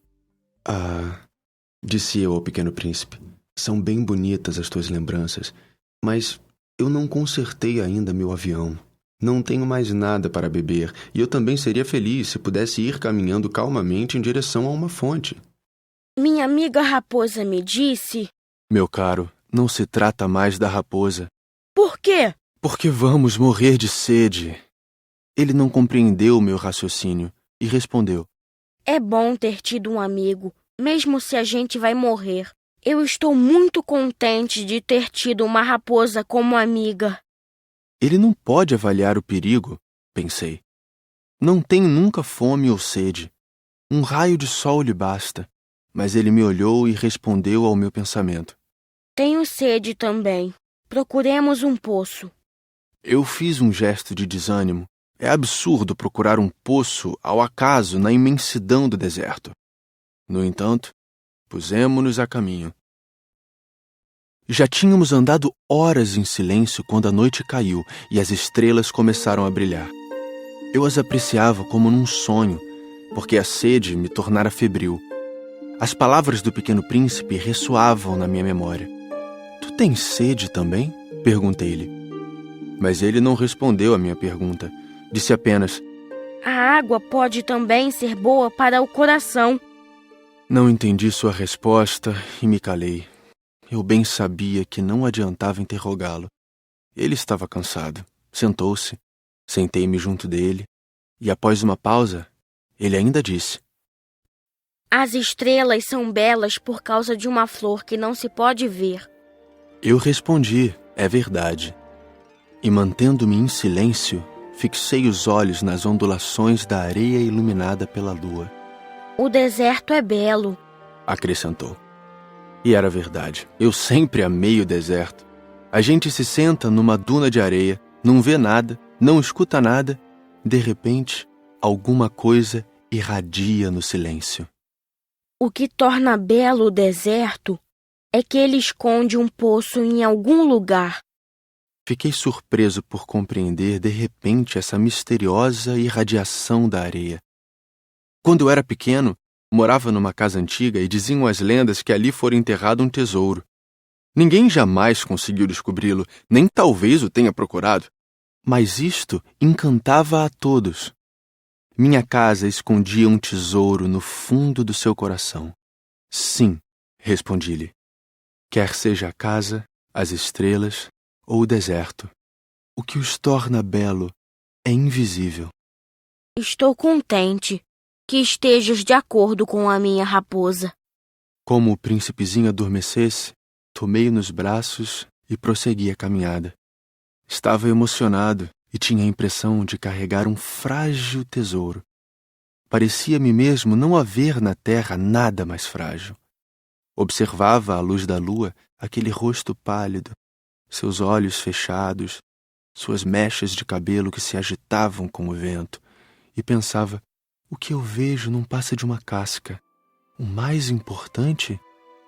Disse eu ao pequeno príncipe, são bem bonitas as tuas lembranças, mas eu não consertei ainda meu avião. Não tenho mais nada para beber, e eu também seria feliz se pudesse ir caminhando calmamente em direção a uma fonte. Minha amiga raposa me disse... Meu caro, não se trata mais da raposa. Por quê? Porque vamos morrer de sede. Ele não compreendeu o meu raciocínio e respondeu. É bom ter tido um amigo, mesmo se a gente vai morrer. Eu estou muito contente de ter tido uma raposa como amiga. Ele não pode avaliar o perigo, pensei. Não tem nunca fome ou sede. Um raio de sol lhe basta. Mas ele me olhou e respondeu ao meu pensamento. Tenho sede também. Procuremos um poço. Eu fiz um gesto de desânimo. É absurdo procurar um poço ao acaso na imensidão do deserto. No entanto, pusemo-nos a caminho. Já tínhamos andado horas em silêncio quando a noite caiu e as estrelas começaram a brilhar. Eu as apreciava como num sonho, porque a sede me tornara febril. As palavras do pequeno príncipe ressoavam na minha memória. Tu tens sede também? Perguntei-lhe. Mas ele não respondeu à minha pergunta. Disse apenas: A água pode também ser boa para o coração. Não entendi sua resposta e me calei. Eu bem sabia que não adiantava interrogá-lo. Ele estava cansado. Sentou-se. Sentei-me junto dele. E após uma pausa, ele ainda disse: As estrelas são belas por causa de uma flor que não se pode ver. Eu respondi: é verdade. E mantendo-me em silêncio, fixei os olhos nas ondulações da areia iluminada pela lua. O deserto é belo, acrescentou. E era verdade. Eu sempre amei o deserto. A gente se senta numa duna de areia, não vê nada, não escuta nada. De repente, alguma coisa irradia no silêncio. O que torna belo o deserto é que ele esconde um poço em algum lugar. Fiquei surpreso por compreender de repente essa misteriosa irradiação da areia. Quando eu era pequeno, morava numa casa antiga e diziam as lendas que ali fora enterrado um tesouro. Ninguém jamais conseguiu descobri-lo, nem talvez o tenha procurado. Mas isto encantava a todos. Minha casa escondia um tesouro no fundo do seu coração. Sim, respondi-lhe. Quer seja a casa, as estrelas ou o deserto, o que os torna belo é invisível. Estou contente que estejas de acordo com a minha raposa. Como o príncipezinho adormecesse, tomei-o nos braços e prossegui a caminhada. Estava emocionado e tinha a impressão de carregar um frágil tesouro. Parecia-me mesmo não haver na terra nada mais frágil. Observava à luz da lua aquele rosto pálido, seus olhos fechados, suas mechas de cabelo que se agitavam com o vento, e pensava: o que eu vejo não passa de uma casca. O mais importante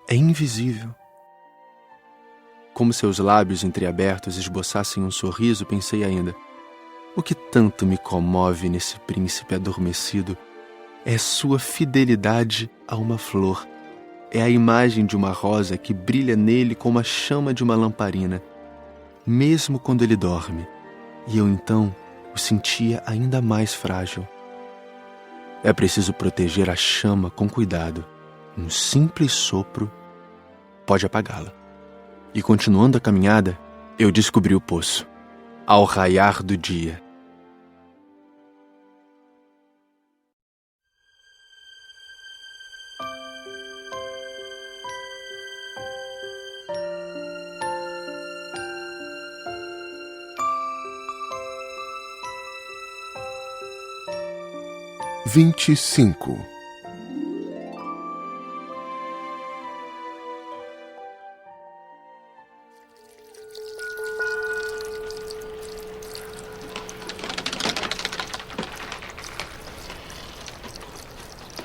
é invisível. Como seus lábios entreabertos esboçassem um sorriso, pensei ainda: o que tanto me comove nesse príncipe adormecido é sua fidelidade a uma flor. É a imagem de uma rosa que brilha nele como a chama de uma lamparina, mesmo quando ele dorme, e eu então o sentia ainda mais frágil. É preciso proteger a chama com cuidado. Um simples sopro pode apagá-la. E continuando a caminhada, eu descobri o poço, ao raiar do dia.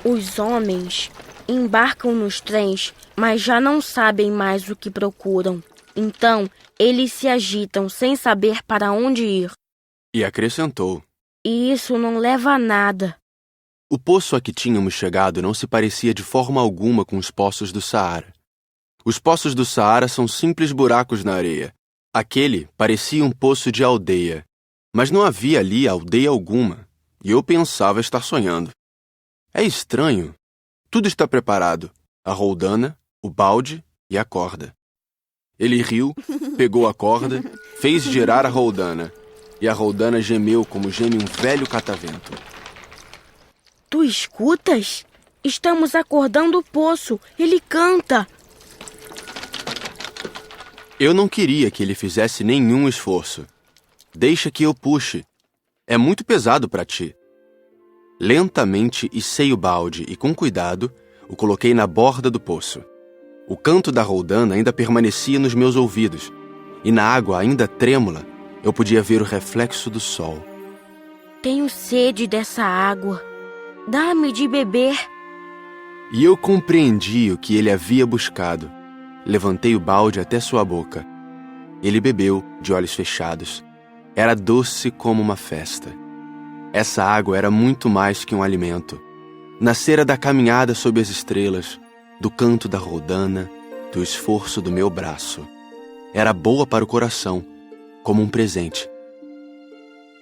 Os homens embarcam nos trens, mas já não sabem mais o que procuram. Então, eles se agitam sem saber para onde ir. E acrescentou: E isso não leva a nada. O poço a que tínhamos chegado não se parecia de forma alguma com os poços do Saara. Os poços do Saara são simples buracos na areia. Aquele parecia um poço de aldeia, mas não havia ali aldeia alguma, e eu pensava estar sonhando. É estranho. Tudo está preparado: a roldana, o balde e a corda. Ele riu, pegou a corda, fez girar a roldana, e a roldana gemeu como geme um velho catavento. Tu escutas? Estamos acordando o poço. Ele canta. Eu não queria que ele fizesse nenhum esforço. Deixa que eu puxe. É muito pesado para ti. Lentamente içei o balde e, com cuidado, o coloquei na borda do poço. O canto da roldana ainda permanecia nos meus ouvidos, e na água ainda trêmula, eu podia ver o reflexo do sol. Tenho sede dessa água. Dá-me de beber. E eu compreendi o que ele havia buscado. Levantei o balde até sua boca. Ele bebeu, de olhos fechados. Era doce como uma festa. Essa água era muito mais que um alimento. Nascera da caminhada sob as estrelas, do canto da roldana, do esforço do meu braço. Era boa para o coração, como um presente.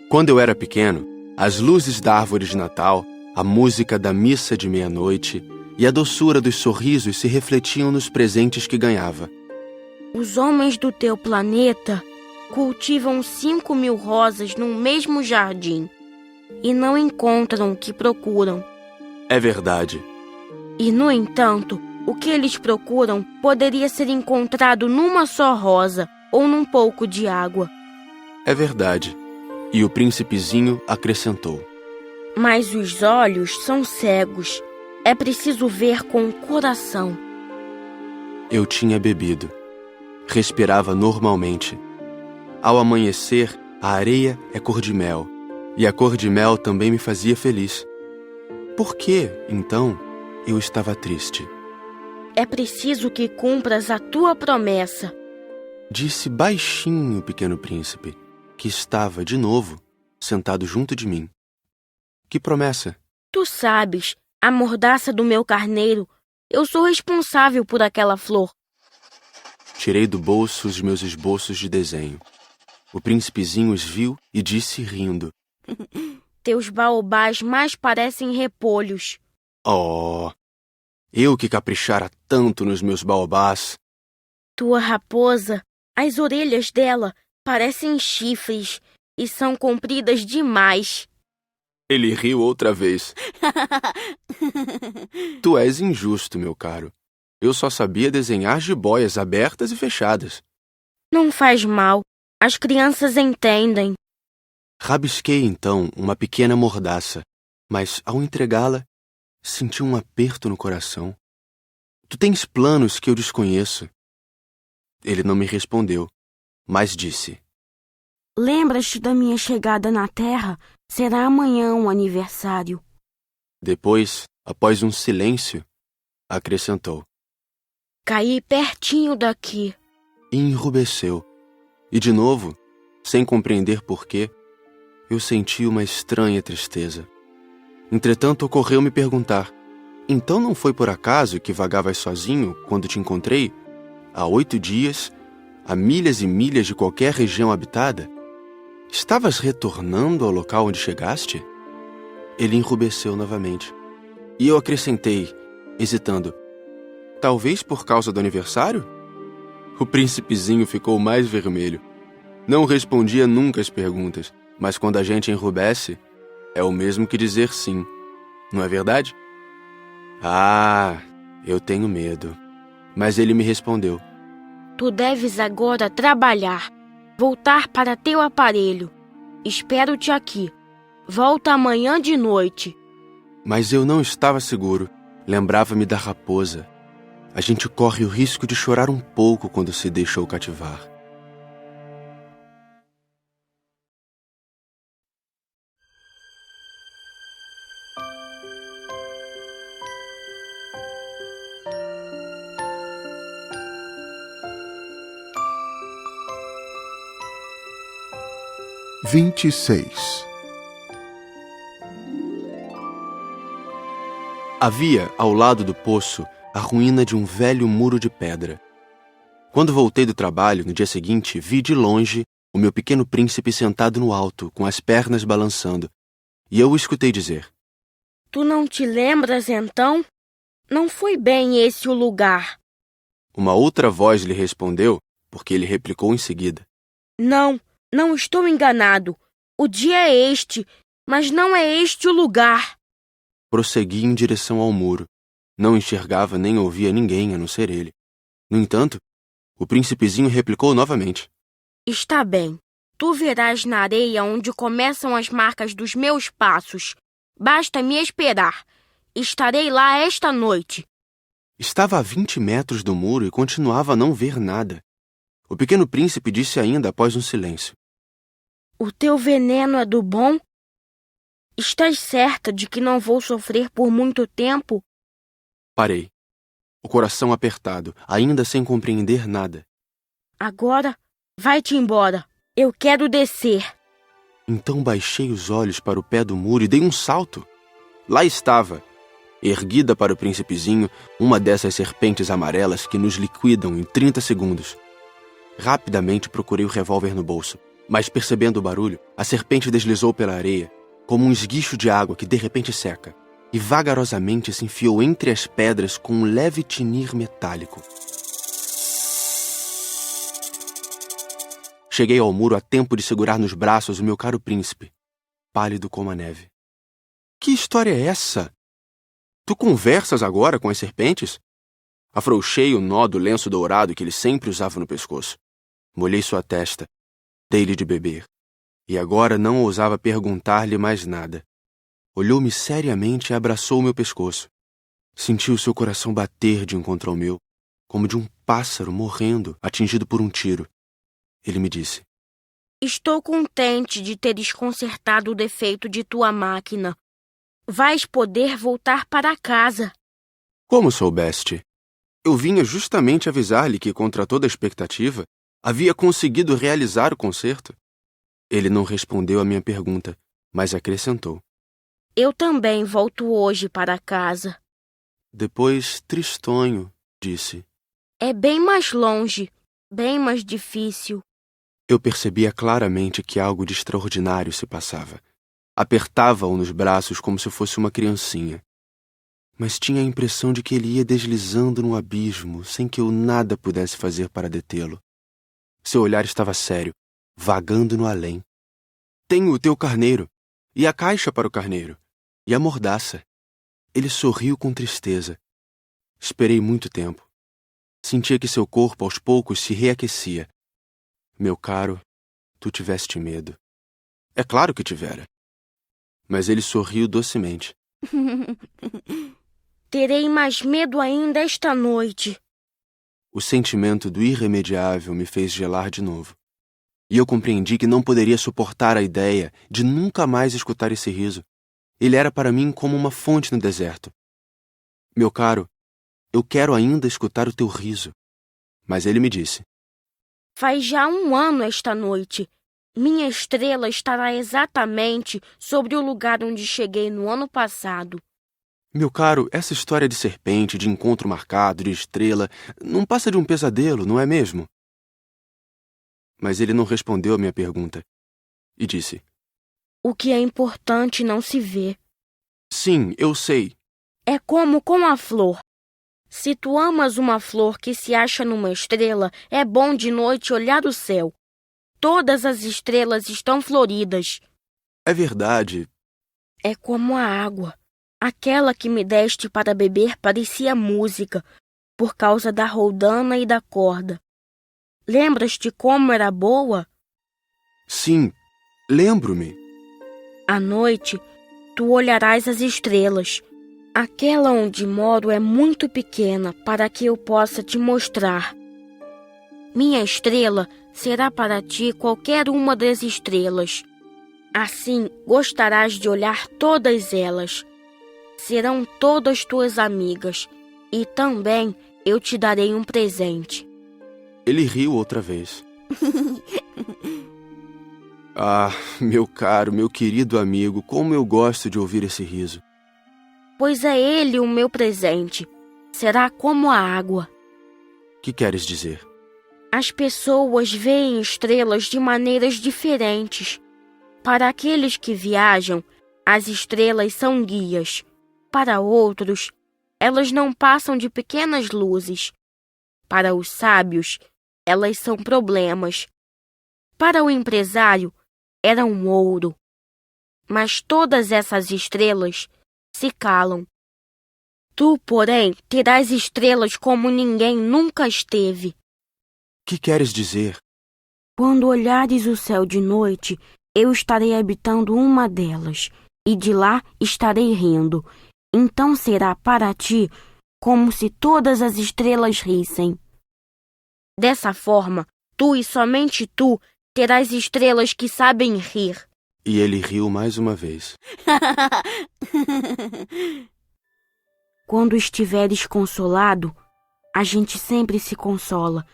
Quando eu era pequeno, as luzes da árvore de Natal, a música da missa de meia-noite e a doçura dos sorrisos se refletiam nos presentes que ganhava. Os homens do teu planeta cultivam 5.000 rosas no mesmo jardim e não encontram o que procuram. É verdade. E, no entanto, o que eles procuram poderia ser encontrado numa só rosa ou num pouco de água. É verdade. E o príncipezinho acrescentou: Mas os olhos são cegos. É preciso ver com o coração. Eu tinha bebido. Respirava normalmente. Ao amanhecer, a areia é cor de mel. E a cor de mel também me fazia feliz. Por que, então, eu estava triste? É preciso que cumpras a tua promessa. Disse baixinho o pequeno príncipe, que estava, de novo, sentado junto de mim. Que promessa? Tu sabes, a mordaça do meu carneiro. Eu sou responsável por aquela flor. Tirei do bolso os meus esboços de desenho. O príncipezinho os viu e disse rindo: Teus baobás mais parecem repolhos. Oh, eu que caprichara tanto nos meus baobás. Tua raposa, as orelhas dela parecem chifres e são compridas demais. Ele riu outra vez. Tu és injusto, meu caro. Eu só sabia desenhar jiboias abertas e fechadas. Não faz mal. As crianças entendem. Rabisquei, então, uma pequena mordaça, mas, ao entregá-la, senti um aperto no coração. Tu tens planos que eu desconheço. Ele não me respondeu, mas disse: Lembras-te da minha chegada na Terra? Será amanhã um aniversário. Depois, após um silêncio, acrescentou: Caí pertinho daqui. E enrubesceu. E de novo, sem compreender porquê, eu senti uma estranha tristeza. Entretanto, ocorreu-me perguntar: então não foi por acaso que vagavas sozinho quando te encontrei, há 8 dias, a milhas e milhas de qualquer região habitada? Estavas retornando ao local onde chegaste? Ele enrubesceu novamente. E eu acrescentei, hesitando: talvez por causa do aniversário? O príncipezinho ficou mais vermelho. Não respondia nunca às perguntas, mas quando a gente enrubesce, é o mesmo que dizer sim. Não é verdade? Ah, eu tenho medo. Mas ele me respondeu: Tu deves agora trabalhar, voltar para teu aparelho. Espero-te aqui. Volta amanhã de noite. Mas eu não estava seguro. Lembrava-me da raposa. A gente corre o risco de chorar um pouco quando se deixou cativar. Havia, ao lado do poço, a ruína de um velho muro de pedra. Quando voltei do trabalho, no dia seguinte, vi de longe o meu pequeno príncipe sentado no alto, com as pernas balançando, e eu o escutei dizer: Tu não te lembras, então? Não foi bem esse o lugar. Uma outra voz lhe respondeu, porque ele replicou em seguida: Não estou enganado. O dia é este, mas não é este o lugar. Prossegui em direção ao muro. Não enxergava nem ouvia ninguém a não ser ele. No entanto, o príncipezinho replicou novamente: Está bem. Tu verás na areia onde começam as marcas dos meus passos. Basta me esperar. Estarei lá esta noite. Estava a 20 metros do muro e continuava a não ver nada. O pequeno príncipe disse ainda após um silêncio: O teu veneno é do bom? Estás certa de que não vou sofrer por muito tempo? Parei, o coração apertado, ainda sem compreender nada. Agora, vai-te embora. Eu quero descer. Então baixei os olhos para o pé do muro e dei um salto. Lá estava, erguida para o príncipezinho, uma dessas serpentes amarelas que nos liquidam em 30 segundos. Rapidamente procurei o revólver no bolso, mas percebendo o barulho, a serpente deslizou pela areia, como um esguicho de água que de repente seca, e vagarosamente se enfiou entre as pedras com um leve tinir metálico. Cheguei ao muro a tempo de segurar nos braços o meu caro príncipe, pálido como a neve. Que história é essa? Tu conversas agora com as serpentes? Afrouxei o nó do lenço dourado que ele sempre usava no pescoço. Molhei sua testa, dei-lhe de beber. E agora não ousava perguntar-lhe mais nada. Olhou-me seriamente e abraçou o meu pescoço. Senti o seu coração bater de encontro ao meu, como de um pássaro morrendo, atingido por um tiro. Ele me disse: Estou contente de teres consertado o defeito de tua máquina. Vais poder voltar para casa. Como soubeste? Eu vinha justamente avisar-lhe que, contra toda expectativa, havia conseguido realizar o concerto. Ele não respondeu à minha pergunta, mas acrescentou: Eu também volto hoje para casa. Depois, tristonho, disse: É bem mais longe, bem mais difícil. Eu percebia claramente que algo de extraordinário se passava. Apertava-o nos braços como se fosse uma criancinha. Mas tinha a impressão de que ele ia deslizando no abismo, sem que eu nada pudesse fazer para detê-lo. Seu olhar estava sério, vagando no além. Tenho o teu carneiro, e a caixa para o carneiro, e a mordaça. Ele sorriu com tristeza. Esperei muito tempo. Sentia que seu corpo aos poucos se reaquecia. Meu caro, tu tiveste medo. É claro que tivera. Mas ele sorriu docemente. Terei mais medo ainda esta noite. O sentimento do irremediável me fez gelar de novo. E eu compreendi que não poderia suportar a ideia de nunca mais escutar esse riso. Ele era para mim como uma fonte no deserto. Meu caro, eu quero ainda escutar o teu riso. Mas ele me disse: Faz já 1 ano esta noite. Minha estrela estará exatamente sobre o lugar onde cheguei no ano passado. Meu caro, essa história de serpente, de encontro marcado, de estrela, não passa de um pesadelo, não é mesmo? Mas ele não respondeu a minha pergunta. E disse: O que é importante não se vê. Sim, eu sei. É como com a flor. Se tu amas uma flor que se acha numa estrela, é bom de noite olhar o céu. Todas as estrelas estão floridas. É verdade. É como a água. Aquela que me deste para beber parecia música, por causa da roldana e da corda. Lembras-te como era boa? Sim, lembro-me. À noite, tu olharás as estrelas. Aquela onde moro é muito pequena para que eu possa te mostrar. Minha estrela será para ti qualquer uma das estrelas. Assim, gostarás de olhar todas elas. Serão todas tuas amigas, e também eu te darei um presente. Ele riu outra vez. Ah, meu caro, meu querido amigo, como eu gosto de ouvir esse riso. Pois é ele o meu presente. Será como a água. Que queres dizer? As pessoas veem estrelas de maneiras diferentes. Para aqueles que viajam, as estrelas são guias. Para outros, elas não passam de pequenas luzes. Para os sábios, elas são problemas. Para o empresário, eram ouro. Mas todas essas estrelas se calam. Tu, porém, terás estrelas como ninguém nunca esteve. Que queres dizer? Quando olhares o céu de noite, eu estarei habitando uma delas, e de lá estarei rindo. Então será para ti como se todas as estrelas rissem. Dessa forma, tu e somente tu terás estrelas que sabem rir. E ele riu mais uma vez. Quando estiveres consolado, a gente sempre se consola.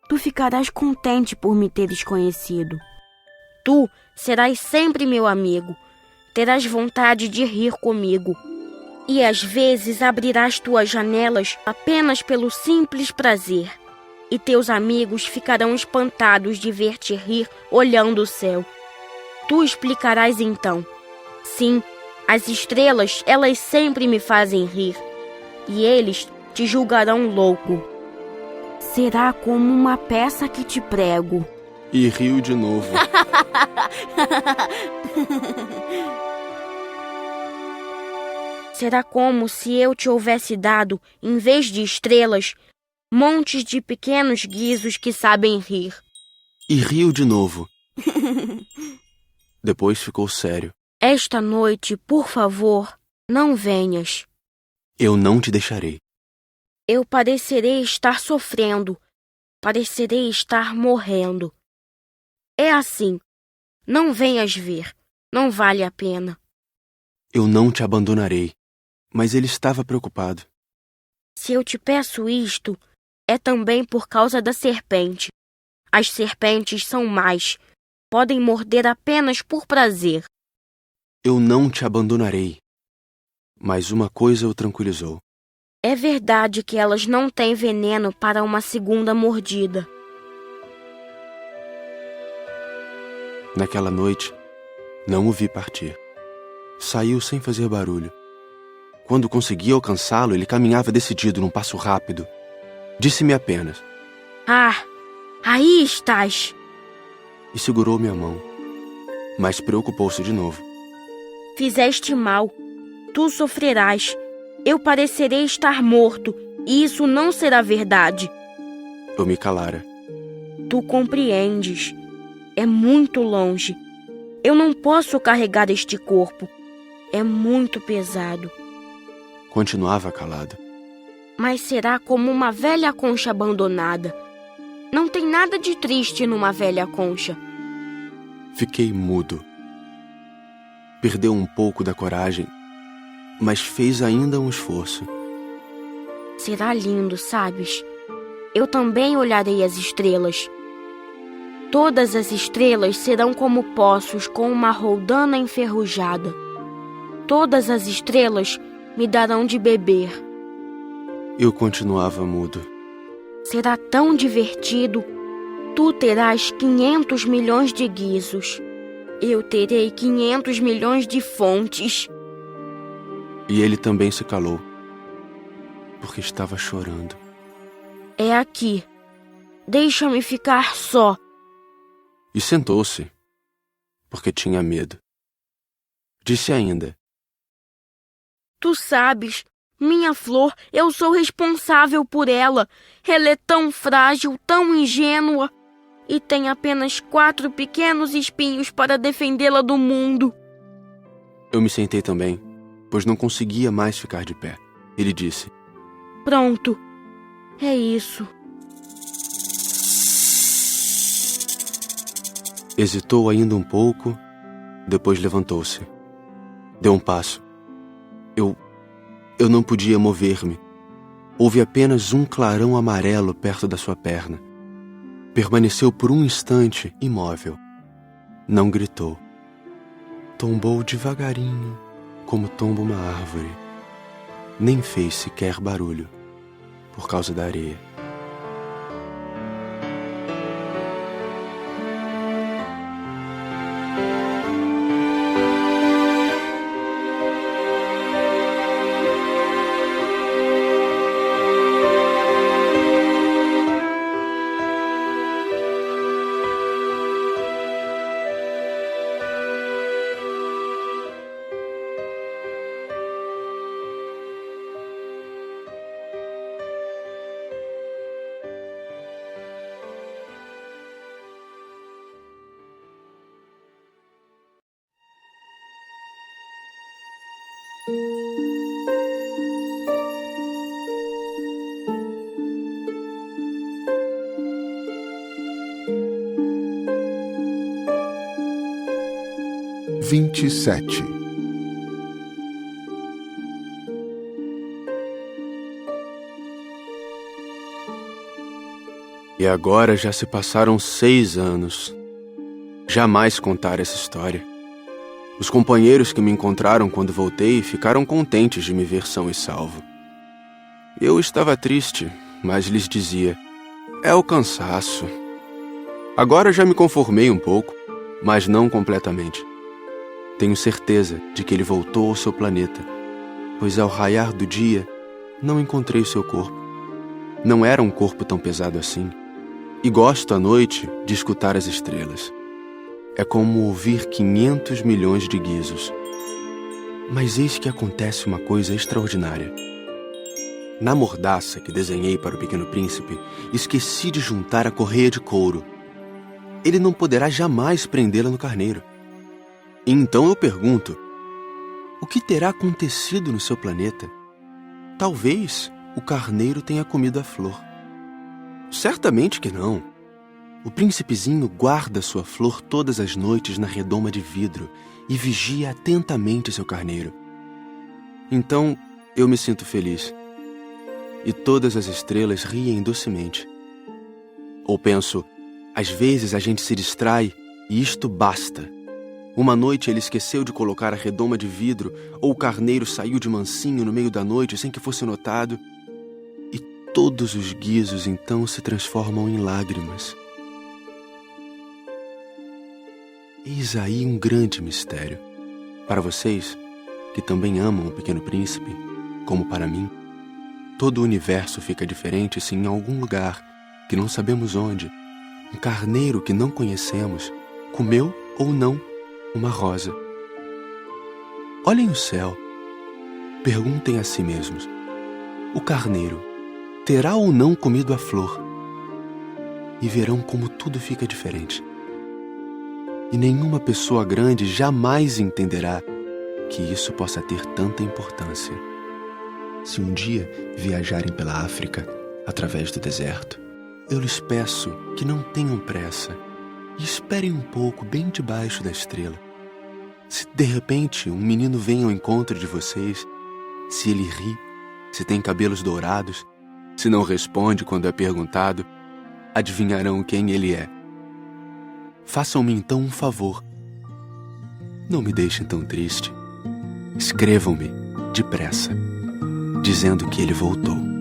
Tu ficarás contente por me teres conhecido. Tu serás sempre meu amigo. Terás vontade de rir comigo. E às vezes abrirás tuas janelas apenas pelo simples prazer. E teus amigos ficarão espantados de ver-te rir olhando o céu. Tu explicarás então: sim, as estrelas, elas sempre me fazem rir. E eles te julgarão louco. Será como uma peça que te prego. E riu de novo. Será como se eu te houvesse dado, em vez de estrelas, montes de pequenos guizos que sabem rir. E riu de novo. Depois ficou sério. Esta noite, por favor, não venhas. Eu não te deixarei. Eu parecerei estar sofrendo. Parecerei estar morrendo. É assim. Não venhas ver. Não vale a pena. Eu não te abandonarei. Mas ele estava preocupado. Se eu te peço isto, é também por causa da serpente. As serpentes são más. Podem morder apenas por prazer. Eu não te abandonarei. Mas uma coisa o tranquilizou. É verdade que elas não têm veneno para uma segunda mordida. Naquela noite, não o vi partir. Saiu sem fazer barulho. Quando consegui alcançá-lo, ele caminhava decidido num passo rápido. Disse-me apenas: Ah, aí estás! E segurou minha mão. mas preocupou-se de novo. Fizeste mal. Tu sofrerás. Eu parecerei estar morto, e isso não será verdade. Eu me calara. Tu compreendes. É muito longe. Eu não posso carregar este corpo. É muito pesado. Continuava calado. Mas será como uma velha concha abandonada. Não tem nada de triste numa velha concha. Fiquei mudo. Perdeu um pouco da coragem, mas fez ainda um esforço. Será lindo, sabes? Eu também olharei as estrelas. Todas as estrelas serão como poços com uma roldana enferrujada. Todas as estrelas me darão de beber. Eu continuava mudo. Será tão divertido. Tu terás 500 milhões de guizos. Eu terei 500 milhões de fontes. E ele também se calou, porque estava chorando. É aqui. Deixa-me ficar só. E sentou-se, porque tinha medo. Disse ainda: Tu sabes, minha flor, eu sou responsável por ela. Ela é tão frágil, tão ingênua. E tem apenas 4 pequenos espinhos para defendê-la do mundo. Eu me sentei também, pois não conseguia mais ficar de pé. Ele disse: Pronto. É isso. Hesitou ainda um pouco, depois levantou-se. Deu um passo. Eu não podia mover-me. Houve apenas um clarão amarelo perto da sua perna. Permaneceu por um instante imóvel. Não gritou. Tombou devagarinho, como tomba uma árvore. Nem fez sequer barulho, por causa da areia. (27) E agora já se passaram 6 anos. Jamais contar essa história. Os companheiros que me encontraram quando voltei ficaram contentes de me ver são e salvo. Eu estava triste, mas lhes dizia: é o cansaço. Agora já me conformei um pouco, mas não completamente. Tenho certeza de que ele voltou ao seu planeta, pois ao raiar do dia não encontrei seu corpo. Não era um corpo tão pesado assim. E gosto à noite de escutar as estrelas. É como ouvir 500 milhões de guizos. Mas eis que acontece uma coisa extraordinária. Na mordaça que desenhei para o Pequeno Príncipe, esqueci de juntar a correia de couro. Ele não poderá jamais prendê-la no carneiro. E então eu pergunto: o que terá acontecido no seu planeta? Talvez o carneiro tenha comido a flor. Certamente que não. O príncipezinho guarda sua flor todas as noites na redoma de vidro e vigia atentamente seu carneiro. Então eu me sinto feliz. E todas as estrelas riem docemente. Ou penso: às vezes a gente se distrai e isto basta. Uma noite ele esqueceu de colocar a redoma de vidro, ou o carneiro saiu de mansinho no meio da noite sem que fosse notado, e todos os guizos então se transformam em lágrimas. Eis aí um grande mistério. Para vocês, que também amam o Pequeno Príncipe, como para mim, todo o universo fica diferente se em algum lugar, que não sabemos onde, um carneiro que não conhecemos comeu ou não uma rosa. Olhem o céu. Perguntem a si mesmos: o carneiro terá ou não comido a flor? E verão como tudo fica diferente. E nenhuma pessoa grande jamais entenderá que isso possa ter tanta importância. Se um dia viajarem pela África, através do deserto, eu lhes peço que não tenham pressa e esperem um pouco bem debaixo da estrela. Se de repente um menino vem ao encontro de vocês, se ele ri, se tem cabelos dourados, se não responde quando é perguntado, adivinharão quem ele é. Façam-me então um favor. Não me deixem tão triste. Escrevam-me depressa, dizendo que ele voltou.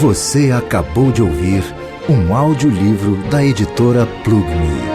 Você acabou de ouvir um audiolivro da editora Plugme.